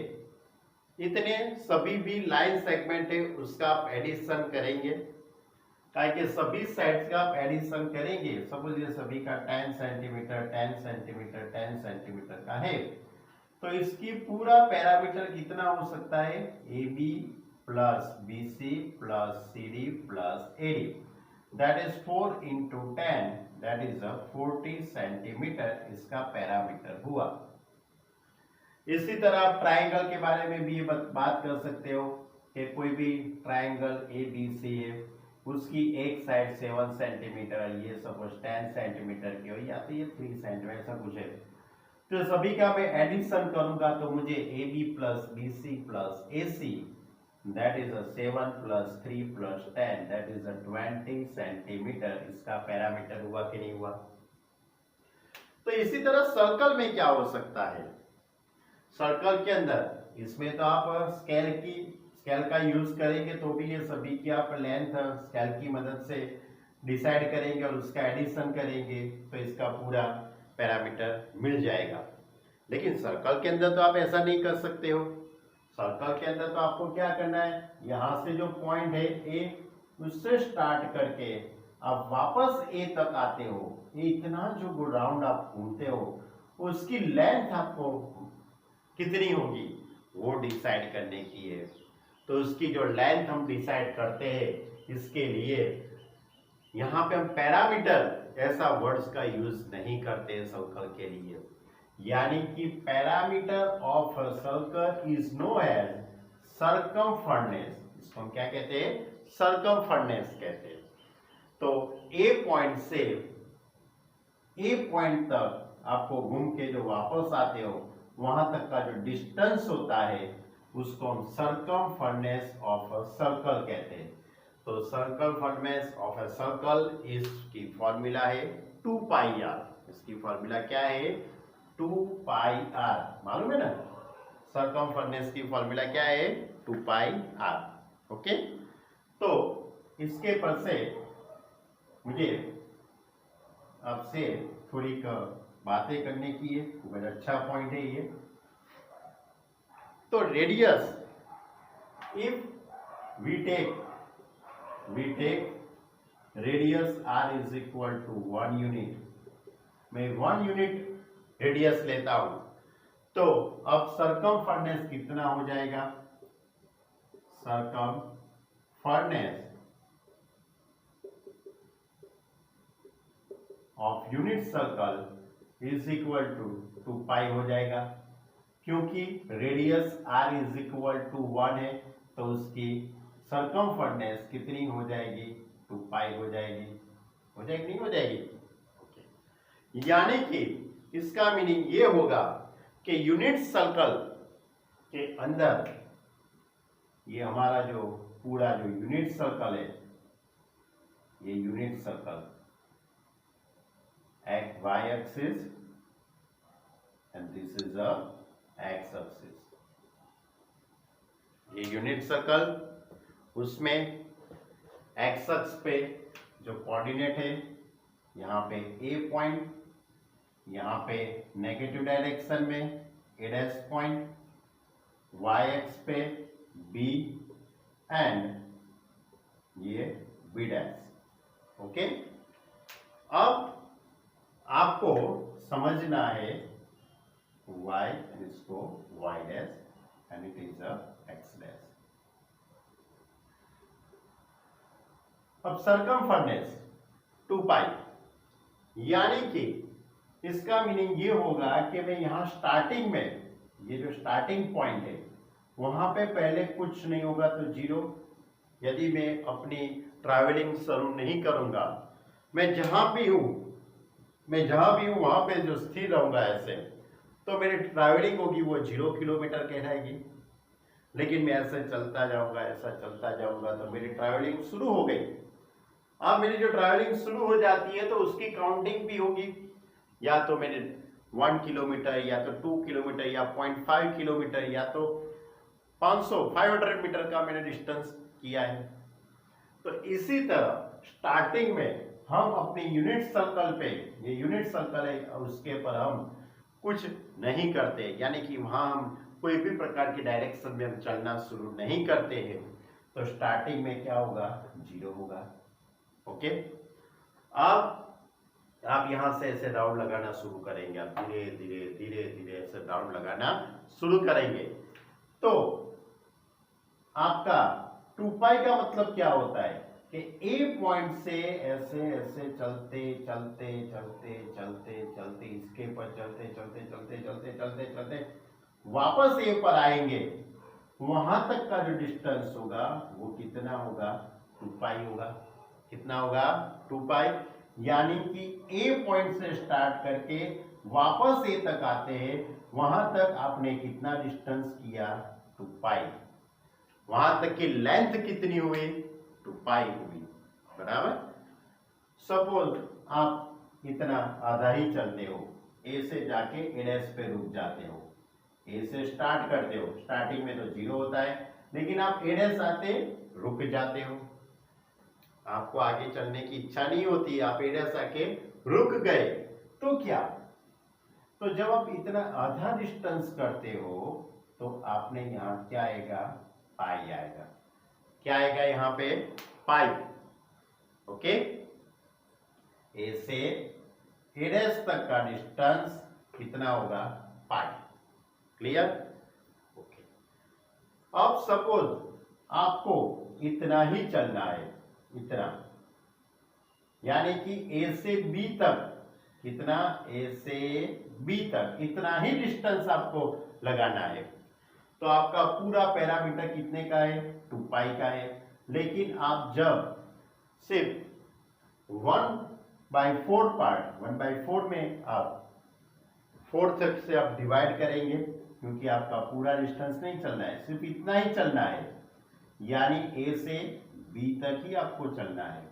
इतने सभी भी लाइन सेगमेंट है उसका आप एडिशन करेंगे, ताकि सभी साइड्स का आप एडिशन करेंगे। सपोज ये सभी का 10 सेंटीमीटर 10 सेंटीमीटर 10 सेंटीमीटर का है, तो इसकी पूरा पैरामीटर कितना हो सकता है, A B plus B C plus C D plus A D, that is 4 into 10, that is 40 centimetre इसका पैरामीटर हुआ। इसी तरह आप ट्राइंगल के बारे में भी बात कर सकते हो कि कोई भी ट्राइंगल ए बी सी है, उसकी एक साइड 7 सेंटीमीटर, ये सपोज 10 सेंटीमीटर की हो, या तो ये 3 सेंटीमीटर, ऐसा कुछ है, तो सभी का मैं एडिशन करूंगा तो मुझे A B plus B C plus A C, that is 7 plus 3 plus 10, that is 20 centimetre इसका पैरामीटर हुआ कि नहीं हुआ। तो इसी तरह सर्कल में क्या हो सकता है, सर्कल के अंदर इसमें तो आप स्केल का यूज करेंगे तो भी ये सभी की आप लेंथ स्केल की मदद से डिसाइड करेंगे और उसका एडिशन करेंगे तो इसका पूरा पैरामीटर मिल जाएगा। लेकिन सर्कल के अंदर तो आप ऐसा नहीं कर सकते हो। सर्कल के अंदर तो आपको क्या करना है, यहां से जो पॉइंट है ए, उससे स्टार्ट करके आप वापस ए तक आते हो, इतना जो राउंड आप घूमते हो उसकी लेंथ आपको कितनी होगी वो डिसाइड करने की है। तो उसकी जो लेंथ हम डिसाइड करते हैं, इसके लिए यहाँ पे हम पैरामीटर ऐसा वर्ड्स का यूज नहीं करते सर्कल के लिए, यानी कि parameter of circle is known as circumference, इसको हम क्या कहते हैं, सर्कमफरेंस कहते हैं। तो ए पॉइंट से ए पॉइंट तक आपको घूम के जो वापस आते हो वहां तक का जो डिस्टेंस होता है उसको हम सर्कमफरेंस ऑफ अ सर्कल कहते हैं। तो सर्कमफरेंस ऑफ अ सर्कल इसकी फॉर्मूला है 2 पाई आर। इसकी फॉर्मूला क्या है, 2 पाई आर, मालूम है ना, सर्कमफरेंस की फॉर्मूला क्या है, 2 पाई आर। ओके, तो इसके पर से मुझे आपसे थोड़ी बातें करने की है, बहुत अच्छा पॉइंट है ये। तो radius, if we take radius R is equal to 1 unit, मैं 1 यूनिट रेडियस लेता हूं, तो अब सर्कमफरेंस कितना हो जाएगा, circumference of unit circle is equal to 2 pi हो जाएगा, क्योंकि radius r is equal to 1 है, तो उसकी सर्कमफरेंस कितनी हो जाएगी, 2 पाई हो जाएगी। हो जाएगी नहीं हो जाएगी? ओके, यानी कि इसका मीनिंग ये होगा कि यूनिट सर्कल के अंदर ये हमारा जो पूरा जो यूनिट सर्कल है, ये unit circle y axis and this is a x axis, ये यूनिट सर्कल, उसमें x अक्ष पे जो कोऑर्डिनेट है यहाँ पे ए पॉइंट, यहाँ पे नेगेटिव डायरेक्शन में ए डैश पॉइंट, वाई एक्स पे बी एंड ये बी डैश। ओके, अब आपको समझना है y, इसको y dash and it is a x dash. अब सरकमफेरेंस 2 पाई, यानी कि इसका मीनिंग ये होगा कि मैं यहां स्टार्टिंग में, ये जो स्टार्टिंग पॉइंट है वहां पे पहले कुछ नहीं होगा तो 0। यदि मैं अपनी ट्रैवलिंग शुरू नहीं करूंगा, मैं जहां भी हूं वहां पे जो स्थिर रहूंगा ऐसे, तो मेरी ट्रैवलिंग होगी वो 0 किलोमीटर कहलाएगी। लेकिन मैं ऐसे चलता जाऊंगा, ऐसा चलता जाऊंगा, तो मेरी ट्रैवलिंग शुरू हो गई। अब मेरी जो ट्रैवलिंग शुरू हो जाती है तो उसकी काउंटिंग भी होगी, या तो मैंने 1 किलोमीटर, या तो 2 किलोमीटर, या 0.5 किलोमीटर, या तो 500 मीटर का मैंने डिस्टेंस किया है। तो इसी तरह स्टार्टिंग में हम अपनी यूनिट सर्कल पे, ये यूनिट सर्कल है, उसके पर हम कुछ नहीं करते, यानी कि वहां हम कोई भी प्रकार की डायरेक्शन में हम चलना शुरू नहीं करते हैं, तो स्टार्टिंग में क्या होगा, 0 होगा। ओके, अब आप यहां से ऐसे राउंड लगाना शुरू करेंगे, आप धीरे धीरे धीरे धीरे ऐसे राउंड लगाना शुरू करेंगे। तो आपका 2 पाई का मतलब क्या होता है कि ए पॉइंट से ऐसे ऐसे चलते चलते चलते चलते चलते, इसके पर चलते चलते चलते चलते चलते चलते वापस ए पर आएंगे, वहां तक का जो डिस्टेंस होगा वो कितना होगा, 2 पाई होगा। कितना होगा, 2 पाई। यानी कि ए पॉइंट से स्टार्ट करके वापस ए तक आते हैं, वहां तक आपने कितना डिस्टेंस किया, 2 पाई। वहां तक की लेंथ कितनी हुई, 2 पाई हुई, बराबर। सपोज आप इतना आधा ही चलते हो, ए से जाके ए डैश पे रुक जाते हो, ए से स्टार्ट करते हो, स्टार्टिंग में तो 0 होता है, लेकिन आप ए डैश आते रुक जाते हो, आपको आगे चलने की इच्छा नहीं होती, आप ए डैश आके रुक गए, तो क्या, तो जब आप इतना आधा डिस्टेंस करते हो तो आपने यहां क्या आएगा, पाई आएगा। क्या आएगा यहां पे, पाई। ओके, ए से ए डैश तक का डिस्टेंस कितना होगा, पाई। क्लियर। ओके, अब सपोज आपको इतना ही चलना है, इतना, यानी कि ए से बी तक, कितना, ए से बी तक इतना ही डिस्टेंस आपको लगाना है, तो आपका पूरा पैरामीटर कितने का है, 2 पाई का है। लेकिन आप जब सिर्फ 1/4 पार्ट, 1/4 में आप 4 से आप डिवाइड करेंगे, क्योंकि आपका पूरा डिस्टेंस नहीं चलना है, सिर्फ इतना ही चलना है, यानी ए से बी तक ही आपको चलना है।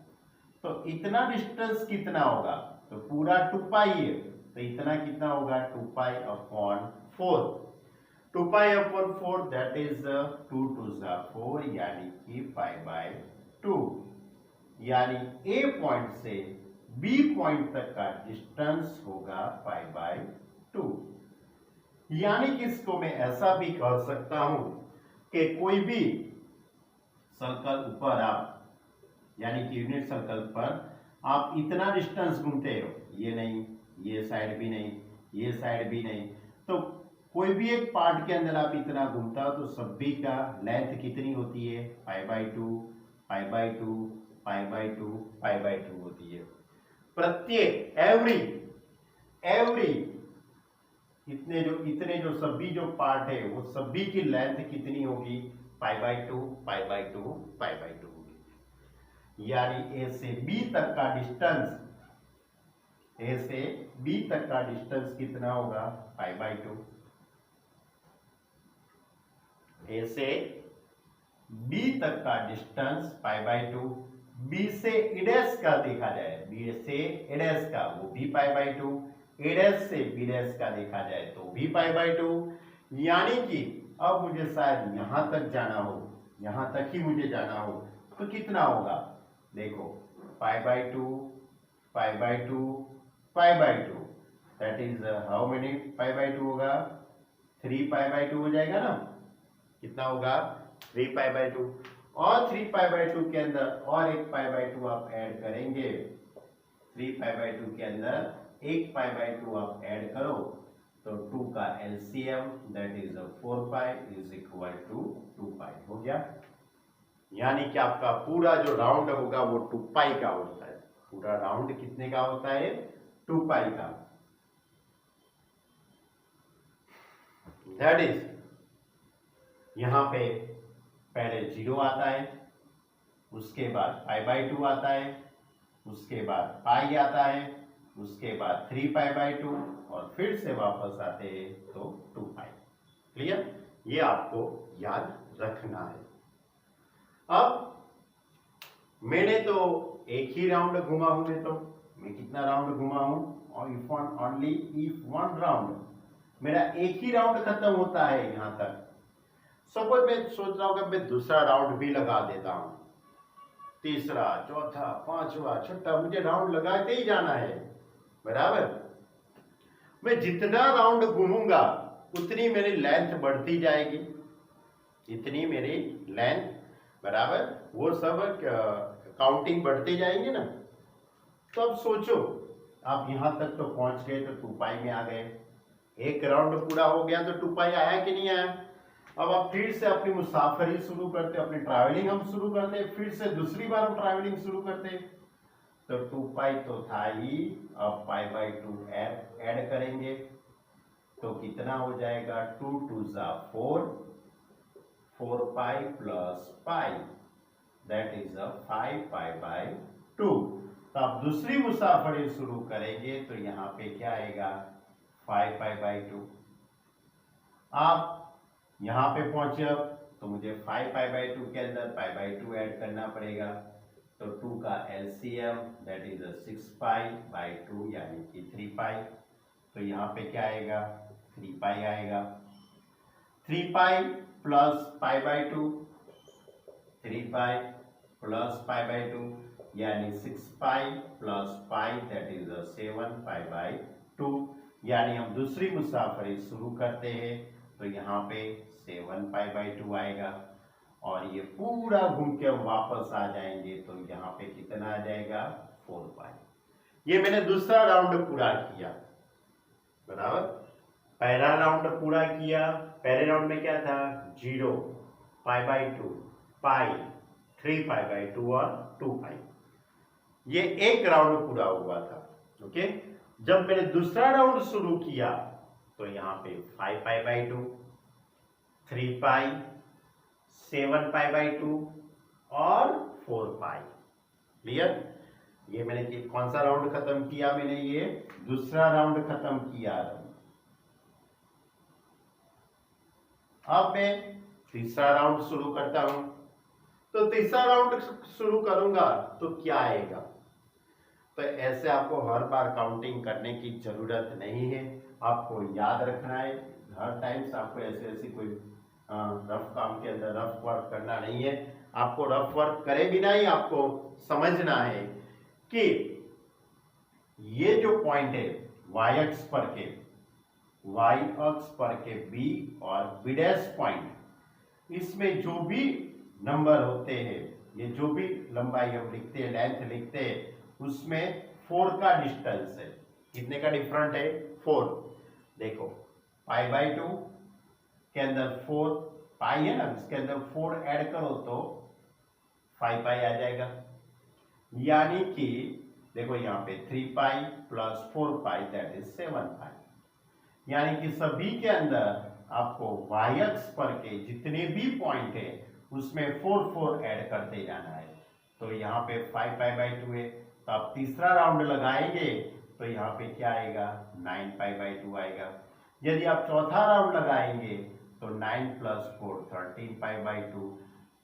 तो इतना डिस्टेंस कितना होगा, तो पूरा 2 पाई है, तो इतना कितना होगा, 2 pi upon 4। 2 pi upon 4 that is 2 2 4, यानी कि 5/2। यानी ए पॉइंट से बी पॉइंट तक का डिस्टेंस होगा 5/2। यानी कि इसको मैं ऐसा भी कह सकता हूं कि कोई भी सर्कल ऊपर आप, यानी कि यूनिट सर्कल पर आप इतना डिस्टेंस घूमते हो, ये नहीं, ये साइड भी नहीं, ये साइड भी नहीं, तो कोई भी एक पार्ट के अंदर आप इतना घूमता हो, तो सभी का लेंथ कितनी होती है, 5/2 5/2 5/2 5/2 होती है। प्रत्येक एवरी इतने जो सभी जो पार्ट है वो सभी की लेंथ कितनी होगी, 5/2 5/2 5/2 होगी। यानी ए से बी तक का डिस्टेंस, ए से बी तक का डिस्टेंस कितना होगा, 5/2। ए से बी तक का डिस्टेंस 5/2। बी से ए डैश का देखा जाए, बी से ए डैश का, वो भी 5/2। ए डैश से बी डैश का देखा जाए तो भी 5/2। यानी कि अब मुझे शायद यहां तक जाना हो, यहां तक ही मुझे जाना हो, तो कितना होगा, देखो 5/2 π/2 π/2 दैट इज हाउ मेनी π/2 होगा 3π/2 हो जाएगा ना। कितना होगा 3π/2 और 3π/2 के अंदर और एक π/2 आप ऐड करेंगे। 3π/2 के अंदर एक π/2 आप ऐड करो तो 2 का LCM that is 4π is equal to 2π हो गया। यानी कि आपका पूरा जो राउंड होगा वो 2π का होता है। पूरा राउंड कितने का होता है 2π का। दैट इज यहां पे पहले 0 आता है, उसके बाद π/2 आता है, उसके बाद पाई आता है, उसके बाद 3π/2 और फिर से वापस आते हैं तो 2π। क्लियर? ये आपको याद रखना है। अब मैंने तो एक ही राउंड घुमा हूं, मैं कितना राउंड घुमा हूं और if only if one round, मेरा एक ही राउंड खत्म होता है यहां तक। सपोज मैं सोच रहा हूं कि मैं दूसरा राउंड भी लगा देता हूं, तीसरा, चौथा, पांचवा, छठा, मुझे राउंड लगाते ही जाना है, बराबर। मैं जितना राउंड घूमूंगा उतनी मेरी लेंथ बढ़ती जाएगी, इतनी मेरी लेंथ, बराबर, वो सब काउंटिंग बढ़ते जाएंगे ना। तो अब सोचो आप यहां तक तो पहुंच गए तो 2π में आ गए, एक राउंड पूरा हो गया तो 2π आया कि नहीं आया। अब आप फिर से अपनी मुसाफरी शुरू करते, अपनी ट्रैवलिंग हम शुरू करते, फिर से दूसरी बार हम ट्रैवलिंग शुरू करते तो 2π तो था ही, अब π/2 ऐड करेंगे तो कितना हो जाएगा 2 2 4 4π प्लस π दैट इज 5π/2। तो आप दूसरी मुसाफरी शुरू करेंगे तो यहाँ पे क्या आएगा 5π/2। आप यहाँ पे पहुंचे अब तो मुझे 5π/2 के अंदर π/2 ऐड करना पड़ेगा तो 2 का एलसीएम दैट इज 6π/2 यानी कि 3π। तो यहाँ पे क्या आएगा 3π आएगा। 3π प्लस π/2, 3π प्लस π/2 यानी 6π प्लस π दैट इज 7π/2। यानी हम दूसरी मुसाफरी शुरू करते हैं तो यहाँ पे 7π/2 आएगा और ये पूरा घूम के हम वापस आ जाएंगे तो यहाँ पे कितना आ जाएगा 4π। ये मैंने दूसरा राउंड पूरा किया, बराबर। पहला राउंड पूरा किया, पहले राउंड में क्या था 0 π/2 पाई 3π/2 और 2π। ये एक राउंड पूरा हुआ था। ओके, जब मैंने दूसरा राउंड शुरू किया तो यहाँ पे 5π/2, 3π, 7π/2 और 4π। क्लियर? ये मैंने कौन सा राउंड खत्म किया, मैंने ये दूसरा राउंड खत्म किया। अब मैं तीसरा राउंड शुरू करता हूं तो तीसरा राउंड शुरू करूंगा तो क्या आएगा। तो ऐसे आपको हर बार काउंटिंग करने की जरूरत नहीं है, आपको याद रखना है हर टाइम्स। आपको ऐसे कोई रफ काम के अंदर रफ वर्क करना नहीं है। आपको रफ वर्क करे बिना ही आपको समझना है कि ये जो पॉइंट है y अक्ष पर के बी और बी डैश पॉइंट, इसमें जो भी नंबर होते हैं, ये जो भी लंबाई हम लिखते हैं, लेंथ लिखते हैं, उसमें 4 का डिस्टेंस है। कितने का डिफरेंट है 4। देखो π/2 के अंदर 4 पाई है ना, इसके अंदर 4 ऐड करो तो 5π आ जाएगा। यानी कि देखो यहाँ पे 3π प्लस 4π दैट इज 7π। यानी कि सभी के अंदर आपको y अक्ष पर के जितने भी पॉइंट है उसमें 4 ऐड करते जाना है। तो यहाँ पे 5π/2 है, तो आप तीसरा राउंड लगाएंगे तो यहाँ पे क्या आएगा 9π/2 आएगा। यदि आप चौथा राउंड लगाएंगे तो 9 + 4 13π/2,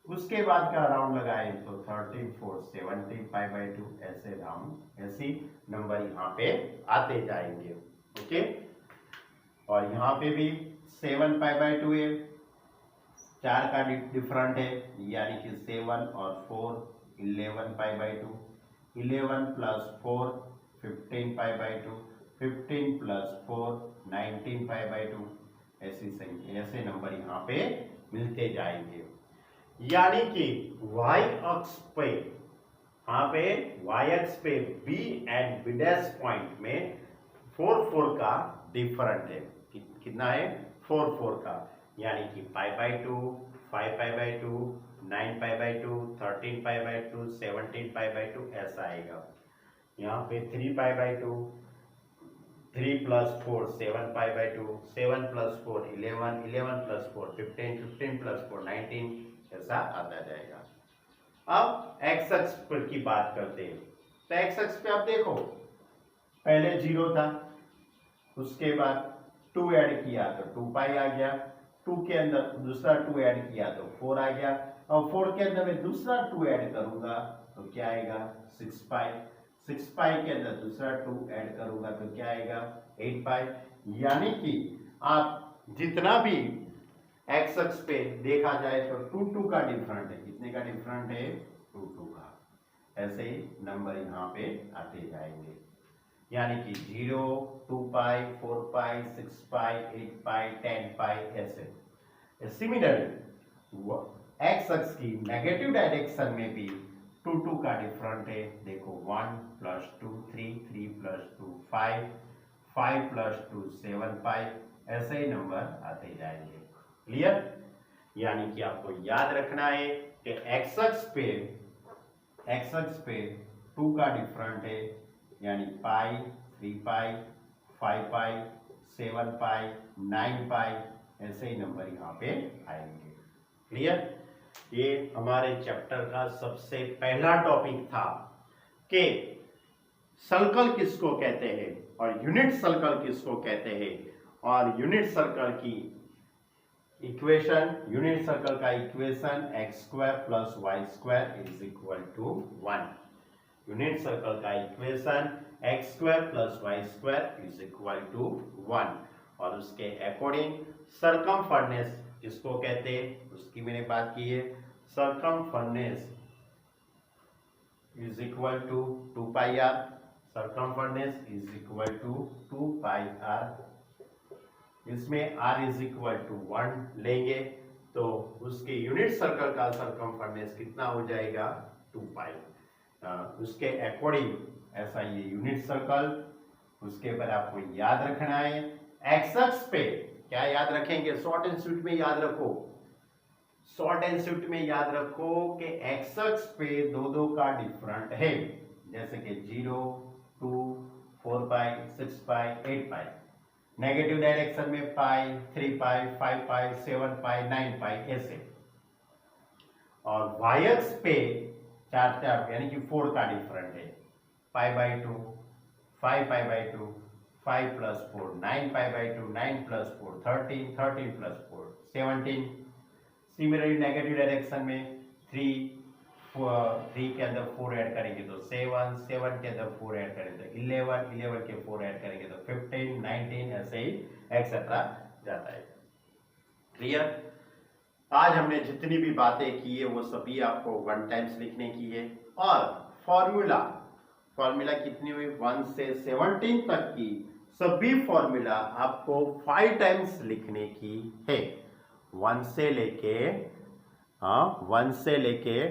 उसके बाद का राउंड लगाएं तो 13 4 17π/2। ऐसे राउंड ऐसी नंबर यहाँ पे आते जाएंगे। ओके, और यहाँ पे भी 7π/2 है, 4 का डिफरेंट है, यानी कि 7 और 4 11π/2, 11 + 4 15 pi by 2, 15 plus 4 19 pi by 2, ऐसे नंबर यहाँ पे मिलते जाएंगे। यानी कि y अक्ष पे यहाँ पे y अक्ष पे b and b dash point में 4 4 का डिफरेंट है। कितना है? 4 4 का, यानी कि pi by 2, 5 pi by 2, 9 pi by 2, 13 pi by 2, 17 pi by 2 ऐसा आएगा। यहाँ पे 3 pi by 2, 3 plus 4 7 pi by 2, 7 plus 4 11, 11 plus 4 15, 15 plus 4 19 ऐसा आता जाएगा। अब एक्स अक्ष पर की बात करते हैं। तो एक्स अक्ष पे आप देखो, पहले 0 था, उसके बाद 2 ऐड किया तो 2 पाई आ गया, 2 के अंदर दूसरा 2 ऐड किया तो 4 आ गया, और 4 के अंदर मैं दूसरा 2 ऐड करूंगा तो क्या आएगा? 6 पाई, 6 पाई के अंदर दूसरा 2 ऐड करूंगा तो क्या आएगा? 8 पाई। यानी कि आप जितना भी एक्स अक्ष पे देखा जाए तो 2 2 का डिफरेंट है। कितने का डिफरेंट है? 2 2 का। ऐसे ही नंबर यहाँ पे आते जाएंगे, यानी कि 0, 2 पाई, 4 पाई, 6 पाई, 8 पाई, 10 पाई ऐसे। सिमिलरली एक्स अक्ष की नेगेटिव डायरेक्शन में भी 2 2 का डिफरेंट है। देखो 1 प्लस 2 3, 3 प्लस 2 5, 5 प्लस 2 7 पाई, ऐसे ही नंबर आते जाएंगे। क्लियर? यानी कि आपको याद रखना है कि एक्स अक्ष पे 2 का डिफरेंट है, यानी पाई, 3 पाई, 5 पाई, 7 पाई, 9 पाई, ऐसे ही नंबर यहाँ पे आएंगे। क्लियर? ये हमारे चैप्टर का सबसे पहला टॉपिक था कि सर्कल किसको कहते हैं और यूनिट सर्कल किसको कहते हैं, और यूनिट सर्कल की इक्वेशन, यूनिट सर्कल का equation X square plus Y square is equal to 1। Unit circle का equation X square plus Y square is equal to 1, और उसके अकॉर्डिंग सर्कमफरनेस जिसको कहते हैं उसकी मैंने बात की है। Circumference is equal to 2 pi R, circumference is equal to 2 pi R. इसमें r इज इक्वल टू 1 लेंगे तो उसके यूनिट सर्कल का सर्कमफरनेस कितना हो जाएगा? 2 पाई। उसके अकॉर्डिंग ऐसा ये यूनिट सर्कल, उसके ऊपर आपको याद रखना है एक्स अक्ष पे क्या याद रखेंगे? शॉर्ट एंड स्वीट में याद रखो, शॉर्ट एंड स्वीट में याद रखो कि एक्स अक्ष पे 2 2 का डिफरेंट है, जैसे कि 0, 2, 4 पाई, 6 पाई, 8 पाई। नेगेटिव डायरेक्शन में पाई, 3 पाई, 5 पाई, 7 पाई, 9 पाई ऐसे। और वाई अक्ष पे 4 4 यानी कि 4 का डिफरेंट है, pi by 2, 5 pi by 2, 5 plus 4 9 pi by 2, 9 plus 4 13, 13 plus 4 17। Similarly negative direction में 3 के अंदर 4 ऐड करेंगे तो 7, 7 के अंदर 4 ऐड करेंगे तो 11, 11 के 4 ऐड करेंगे तो 15, 19 ऐसे ही एक्सेट्रा जाता है। क्लियर? आज हमने जितनी भी बातें की है वो सभी आपको 1 टाइम्स लिखने की है, और फॉर्मूला कितनी हुई? 1 से 17 तक की सभी फॉर्मूला आपको 5 टाइम्स लिखने की है। 1 से लेके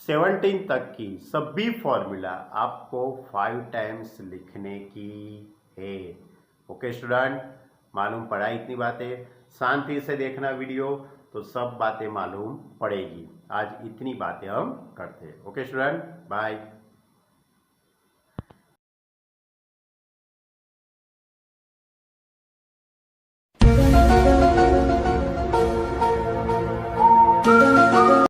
17 तक की सभी फॉर्मूला आपको 5 टाइम्स लिखने की है। ओके स्टूडेंट, मालूम पड़ा इतनी बातें? शांति से देखना वीडियो तो सब बातें मालूम पड़ेगी। आज इतनी बातें हम करते हैं। Okay student, bye.